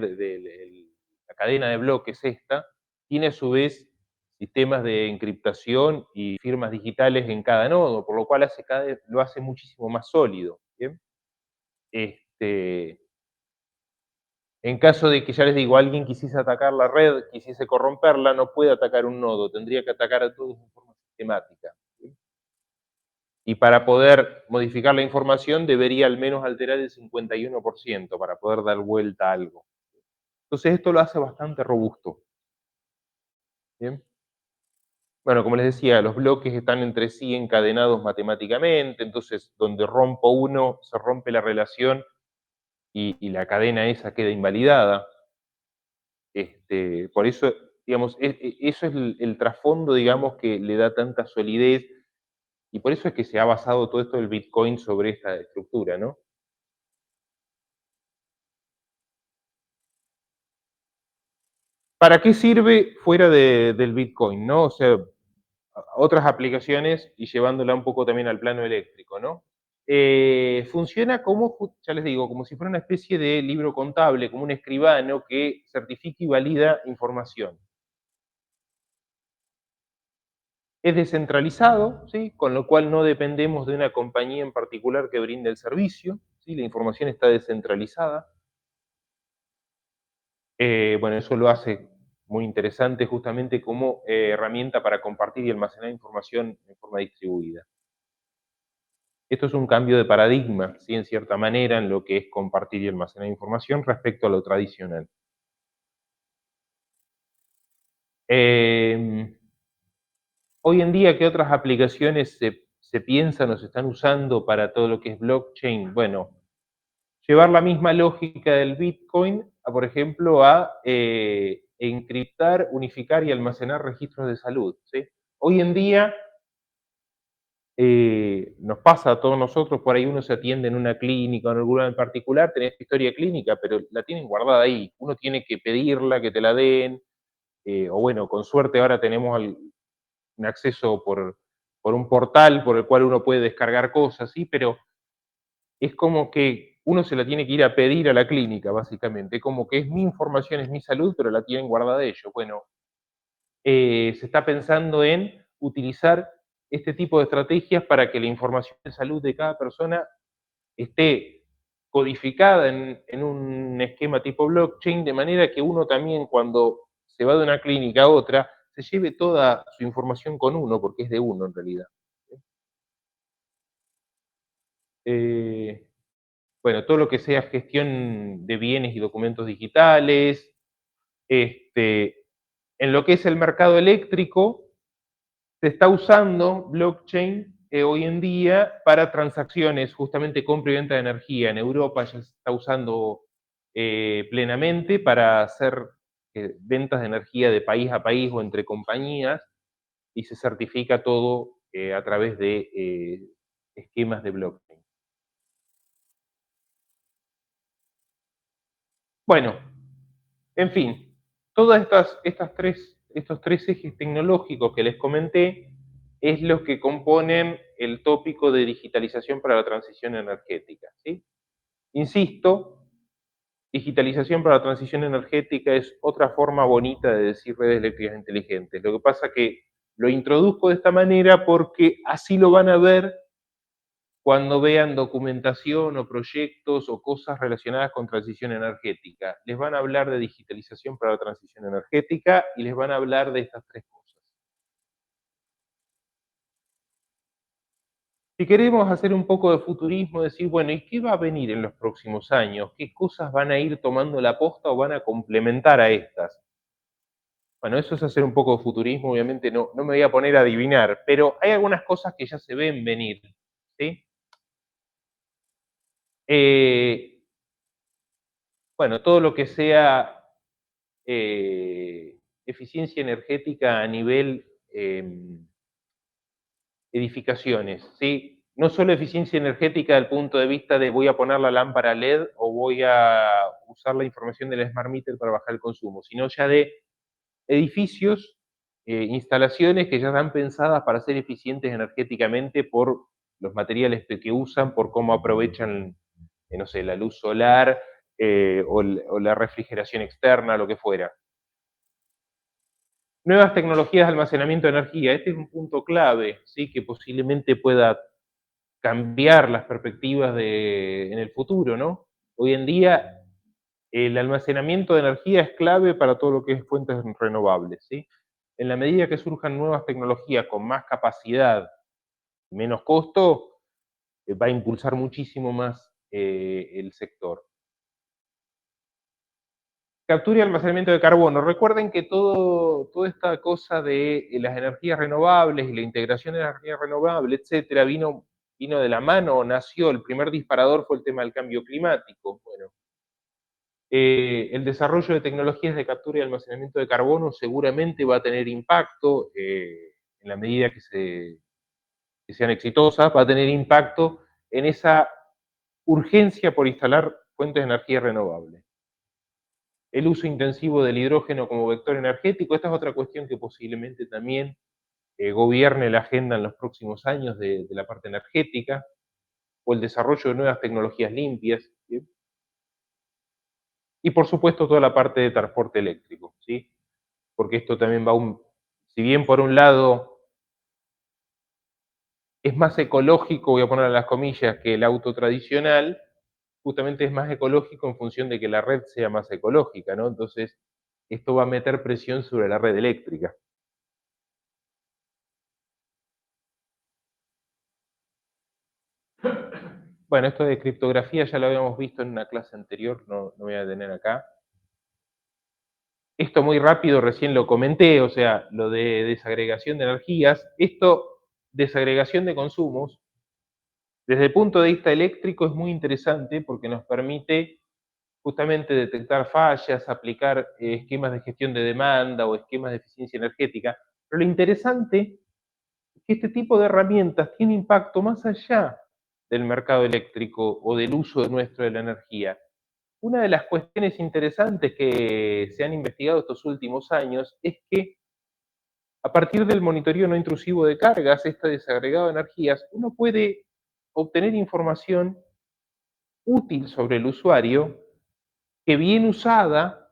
la cadena de bloques esta, tiene a su vez sistemas de encriptación y firmas digitales en cada nodo, por lo cual lo hace muchísimo más sólido, ¿bien? Este, en caso de que, ya les digo, alguien quisiese atacar la red, quisiese corromperla, no puede atacar un nodo, tendría que atacar a todos de forma sistemática. ¿Sí? Y para poder modificar la información debería al menos alterar el 51% para poder dar vuelta a algo. Entonces esto lo hace bastante robusto. ¿Bien? Bueno, como les decía, los bloques están entre sí encadenados matemáticamente, entonces donde rompo uno, se rompe la relación y la cadena esa queda invalidada. Por eso, digamos, eso es el trasfondo, digamos, que le da tanta solidez y por eso es que se ha basado todo esto del Bitcoin sobre esta estructura, ¿no? ¿Para qué sirve fuera del Bitcoin, no? O sea, otras aplicaciones y llevándola un poco también al plano eléctrico, ¿no? Funciona como, ya les digo, como si fuera una especie de libro contable, como un escribano que certifica y valida información. Es descentralizado, ¿sí? Con lo cual no dependemos de una compañía en particular que brinde el servicio, ¿sí? La información está descentralizada. Bueno, eso lo hace muy interesante justamente como herramienta para compartir y almacenar información en forma distribuida. Esto es un cambio de paradigma, ¿sí? En cierta manera, en lo que es compartir y almacenar información respecto a lo tradicional. Eh, Hoy en día, ¿qué otras aplicaciones se piensan o se están usando para todo lo que es blockchain? Bueno, llevar la misma lógica del Bitcoin, por ejemplo, a encriptar, unificar y almacenar registros de salud, ¿sí? Hoy en día nos pasa a todos nosotros, por ahí uno se atiende en una clínica o en algún lugar en particular, tenés tu historia clínica, pero la tienen guardada ahí. Uno tiene que pedirla, que te la den, o bueno, con suerte ahora tenemos un acceso por un portal por el cual uno puede descargar cosas, ¿sí? Pero es como que uno se la tiene que ir a pedir a la clínica, básicamente. Como que es mi información, es mi salud, pero la tienen guardada ellos. Bueno, se está pensando en utilizar este tipo de estrategias para que la información de salud de cada persona esté codificada en un esquema tipo blockchain, de manera que uno también cuando se va de una clínica a otra, se lleve toda su información con uno, porque es de uno en realidad. Eh, bueno, todo lo que sea gestión de bienes y documentos digitales, este, en lo que es el mercado eléctrico, se está usando blockchain hoy en día para transacciones, justamente compra y venta de energía. En Europa ya se está usando plenamente para hacer ventas de energía de país a país o entre compañías y se certifica todo a través de esquemas de blockchain. Bueno, en fin, todas estos tres ejes tecnológicos que les comenté es lo que componen el tópico de digitalización para la transición energética, ¿sí? Insisto, digitalización para la transición energética es otra forma bonita de decir redes eléctricas inteligentes. Lo que pasa que lo introduzco de esta manera porque así lo van a ver cuando vean documentación o proyectos o cosas relacionadas con transición energética. Les van a hablar de digitalización para la transición energética y les van a hablar de estas tres cosas. Si queremos hacer un poco de futurismo, decir, bueno, ¿y qué va a venir en los próximos años? ¿Qué cosas van a ir tomando la posta o van a complementar a estas? Bueno, eso es hacer un poco de futurismo, obviamente no me voy a poner a adivinar, pero hay algunas cosas que ya se ven venir, ¿sí? Eh, bueno, todo lo que sea eficiencia energética a nivel edificaciones, ¿sí? No solo eficiencia energética desde el punto de vista de voy a poner la lámpara LED o voy a usar la información del Smart Meter para bajar el consumo, sino ya de edificios, instalaciones que ya están pensadas para ser eficientes energéticamente por los materiales que usan, por cómo aprovechan, no sé, la luz solar o la refrigeración externa, lo que fuera. Nuevas tecnologías de almacenamiento de energía. Este es un punto clave, ¿sí? Que posiblemente pueda cambiar las perspectivas en el futuro, ¿no? Hoy en día el almacenamiento de energía es clave para todo lo que es fuentes renovables, ¿sí? En la medida que surjan nuevas tecnologías con más capacidad, menos costo, va a impulsar muchísimo más el sector. Captura y almacenamiento de carbono. Recuerden que toda esta cosa de las energías renovables y la integración de energías renovables, etcétera, vino de la mano, nació, el primer disparador fue el tema del cambio climático. Bueno, el desarrollo de tecnologías de captura y almacenamiento de carbono seguramente va a tener impacto, en la medida que sean exitosas, va a tener impacto en esa urgencia por instalar fuentes de energía renovable. El uso intensivo del hidrógeno como vector energético, esta es otra cuestión que posiblemente también gobierne la agenda en los próximos años de la parte energética, o el desarrollo de nuevas tecnologías limpias, ¿sí? Y por supuesto toda la parte de transporte eléctrico, ¿sí? Porque esto también si bien por un lado es más ecológico, voy a poner las comillas, que el auto tradicional, justamente es más ecológico en función de que la red sea más ecológica, ¿no? Entonces, esto va a meter presión sobre la red eléctrica. Bueno, esto de criptografía ya lo habíamos visto en una clase anterior, no voy a detener acá. Esto muy rápido, recién lo comenté, o sea, lo de desagregación de energías. Esto, desagregación de consumos, desde el punto de vista eléctrico es muy interesante porque nos permite justamente detectar fallas, aplicar esquemas de gestión de demanda o esquemas de eficiencia energética. Pero lo interesante es que este tipo de herramientas tiene impacto más allá del mercado eléctrico o del uso nuestro de la energía. Una de las cuestiones interesantes que se han investigado estos últimos años es que a partir del monitoreo no intrusivo de cargas, este desagregado de energías, uno puede obtener información útil sobre el usuario que bien usada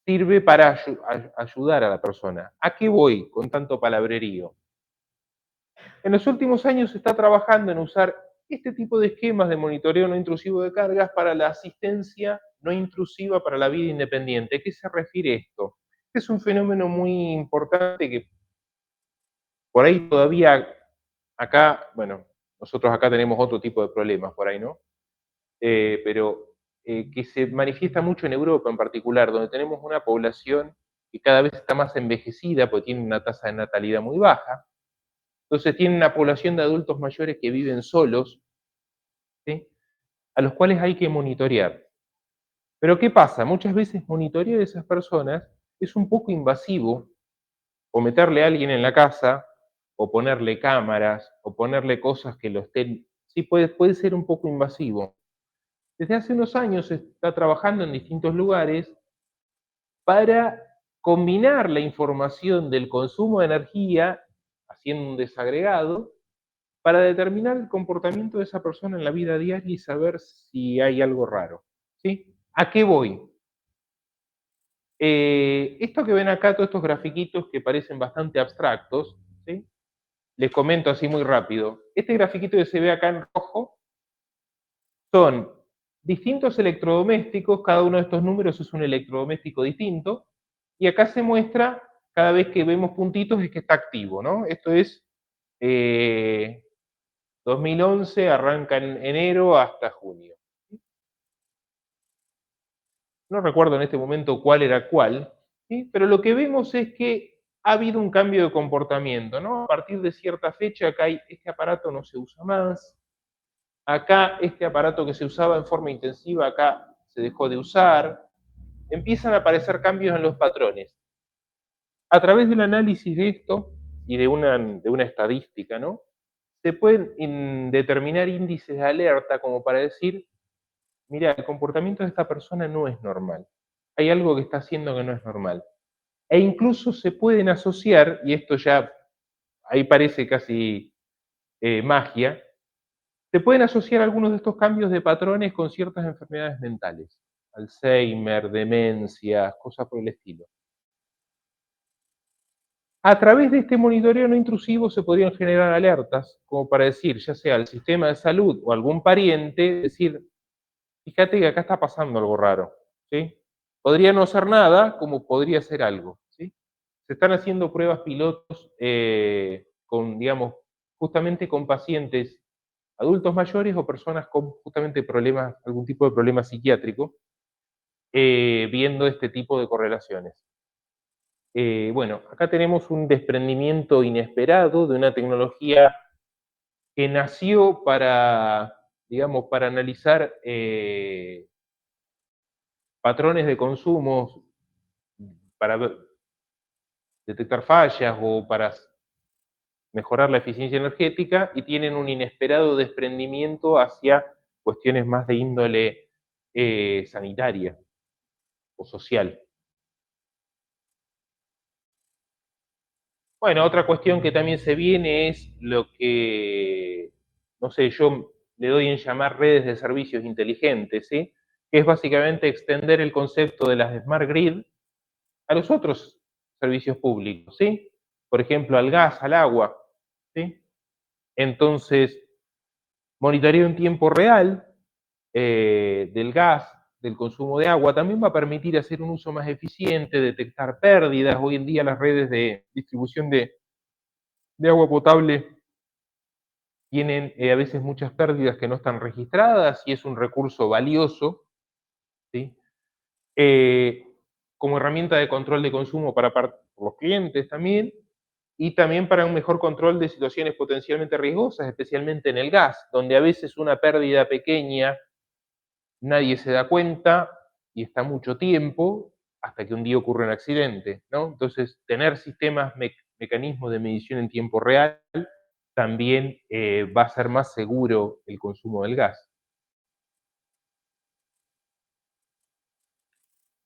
sirve para ayudar a la persona. ¿A qué voy con tanto palabrerío? En los últimos años se está trabajando en usar este tipo de esquemas de monitoreo no intrusivo de cargas para la asistencia no intrusiva para la vida independiente. ¿A qué se refiere esto? Es un fenómeno muy importante que por ahí todavía acá, bueno, nosotros acá tenemos otro tipo de problemas por ahí, ¿no? Pero que se manifiesta mucho en Europa en particular, donde tenemos una población que cada vez está más envejecida porque tiene una tasa de natalidad muy baja. Entonces tiene una población de adultos mayores que viven solos, ¿sí? A los cuales hay que monitorear. Pero ¿qué pasa? Muchas veces monitorear a esas personas es un poco invasivo, o meterle a alguien en la casa, o ponerle cámaras, o ponerle cosas que lo estén... Sí, puede ser un poco invasivo. Desde hace unos años se está trabajando en distintos lugares para combinar la información del consumo de energía, haciendo un desagregado, para determinar el comportamiento de esa persona en la vida diaria y saber si hay algo raro, ¿sí? ¿A qué voy? Esto que ven acá, todos estos grafiquitos que parecen bastante abstractos, ¿sí? Les comento así muy rápido. Este grafiquito que se ve acá en rojo son distintos electrodomésticos, cada uno de estos números es un electrodoméstico distinto, y acá se muestra, cada vez que vemos puntitos es que está activo, ¿no? Esto es 2011, arranca en enero hasta junio. No recuerdo en este momento cuál era cuál, ¿sí? Pero lo que vemos es que ha habido un cambio de comportamiento, ¿no? A partir de cierta fecha acá este aparato no se usa más, acá este aparato que se usaba en forma intensiva, acá se dejó de usar, empiezan a aparecer cambios en los patrones. A través del análisis de esto y de una estadística, ¿no? Se pueden determinar índices de alerta como para decir, mira, el comportamiento de esta persona no es normal. Hay algo que está haciendo que no es normal. E incluso se pueden asociar, y esto ya ahí parece casi magia, se pueden asociar algunos de estos cambios de patrones con ciertas enfermedades mentales. Alzheimer, demencias, cosas por el estilo. A través de este monitoreo no intrusivo se podrían generar alertas, como para decir, ya sea al sistema de salud o algún pariente, decir, fíjate que acá está pasando algo raro, ¿sí? Podría no ser nada, como podría ser algo, ¿sí? Se están haciendo pruebas pilotos con, digamos, justamente con pacientes adultos mayores o personas con justamente problemas, algún tipo de problema psiquiátrico, viendo este tipo de correlaciones. Bueno, acá tenemos un desprendimiento inesperado de una tecnología que nació para, digamos, para analizar patrones de consumo, para detectar fallas o para mejorar la eficiencia energética, y tienen un inesperado desprendimiento hacia cuestiones más de índole sanitaria o social. Bueno, otra cuestión que también se viene es lo que, no sé, yo le doy en llamar redes de servicios inteligentes, ¿sí? Que es básicamente extender el concepto de las Smart Grid a los otros servicios públicos, ¿sí? Por ejemplo, al gas, al agua, ¿sí? Entonces, monitoreo en tiempo real del gas, del consumo de agua, también va a permitir hacer un uso más eficiente, detectar pérdidas. Hoy en día las redes de distribución de agua potable tienen a veces muchas pérdidas que no están registradas y es un recurso valioso, ¿sí? Eh, como herramienta de control de consumo para los clientes también, y también para un mejor control de situaciones potencialmente riesgosas, especialmente en el gas, donde a veces una pérdida pequeña nadie se da cuenta y está mucho tiempo hasta que un día ocurre un accidente, ¿no? Entonces, tener sistemas, mecanismos de medición en tiempo real también va a ser más seguro el consumo del gas.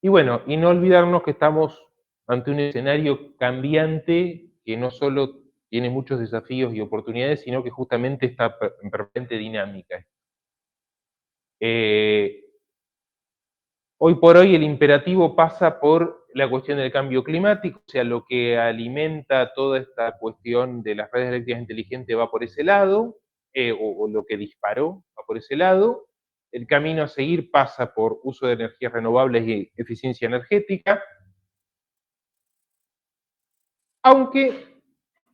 Y bueno, y no olvidarnos que estamos ante un escenario cambiante que no solo tiene muchos desafíos y oportunidades, sino que justamente está en permanente dinámica. Eh, Hoy por hoy el imperativo pasa por la cuestión del cambio climático, o sea, lo que alimenta toda esta cuestión de las redes eléctricas inteligentes va por ese lado, o lo que disparó va por ese lado. El camino a seguir pasa por uso de energías renovables y eficiencia energética, aunque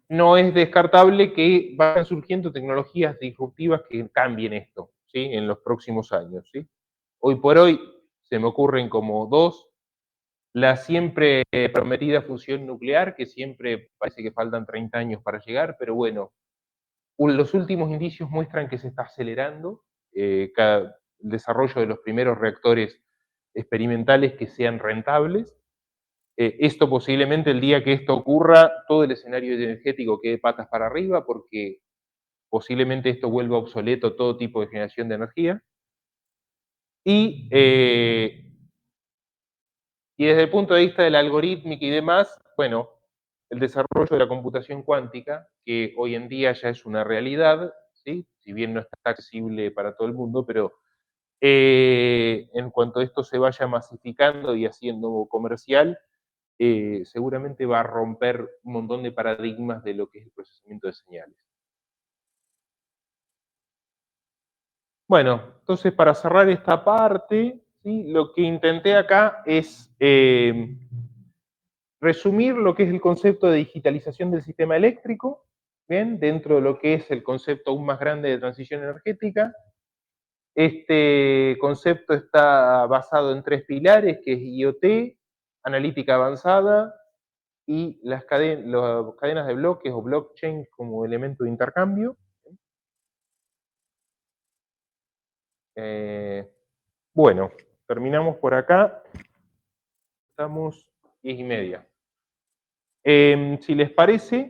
no es descartable que vayan surgiendo tecnologías disruptivas que cambien esto, ¿sí? En los próximos años, ¿sí? Hoy por hoy se me ocurren como dos: la siempre prometida fusión nuclear, que siempre parece que faltan 30 años para llegar, pero bueno, los últimos indicios muestran que se está acelerando el desarrollo de los primeros reactores experimentales que sean rentables. Esto posiblemente el día que esto ocurra, todo el escenario energético quede patas para arriba, porque posiblemente esto vuelva obsoleto todo tipo de generación de energía. Y Y desde el punto de vista de la algorítmica y demás, bueno, el desarrollo de la computación cuántica, que hoy en día ya es una realidad, ¿sí? Si bien no está accesible para todo el mundo, pero en cuanto esto se vaya masificando y haciendo comercial, seguramente va a romper un montón de paradigmas de lo que es el procesamiento de señales. Bueno, entonces para cerrar esta parte, ¿sí? Lo que intenté acá es resumir lo que es el concepto de digitalización del sistema eléctrico, ¿bien? Dentro de lo que es el concepto aún más grande de transición energética. Este concepto está basado en tres pilares, que es IoT, analítica avanzada y las cadenas de bloques o blockchain como elemento de intercambio. Eh, bueno, terminamos por acá. Estamos 10:30. Si les parece,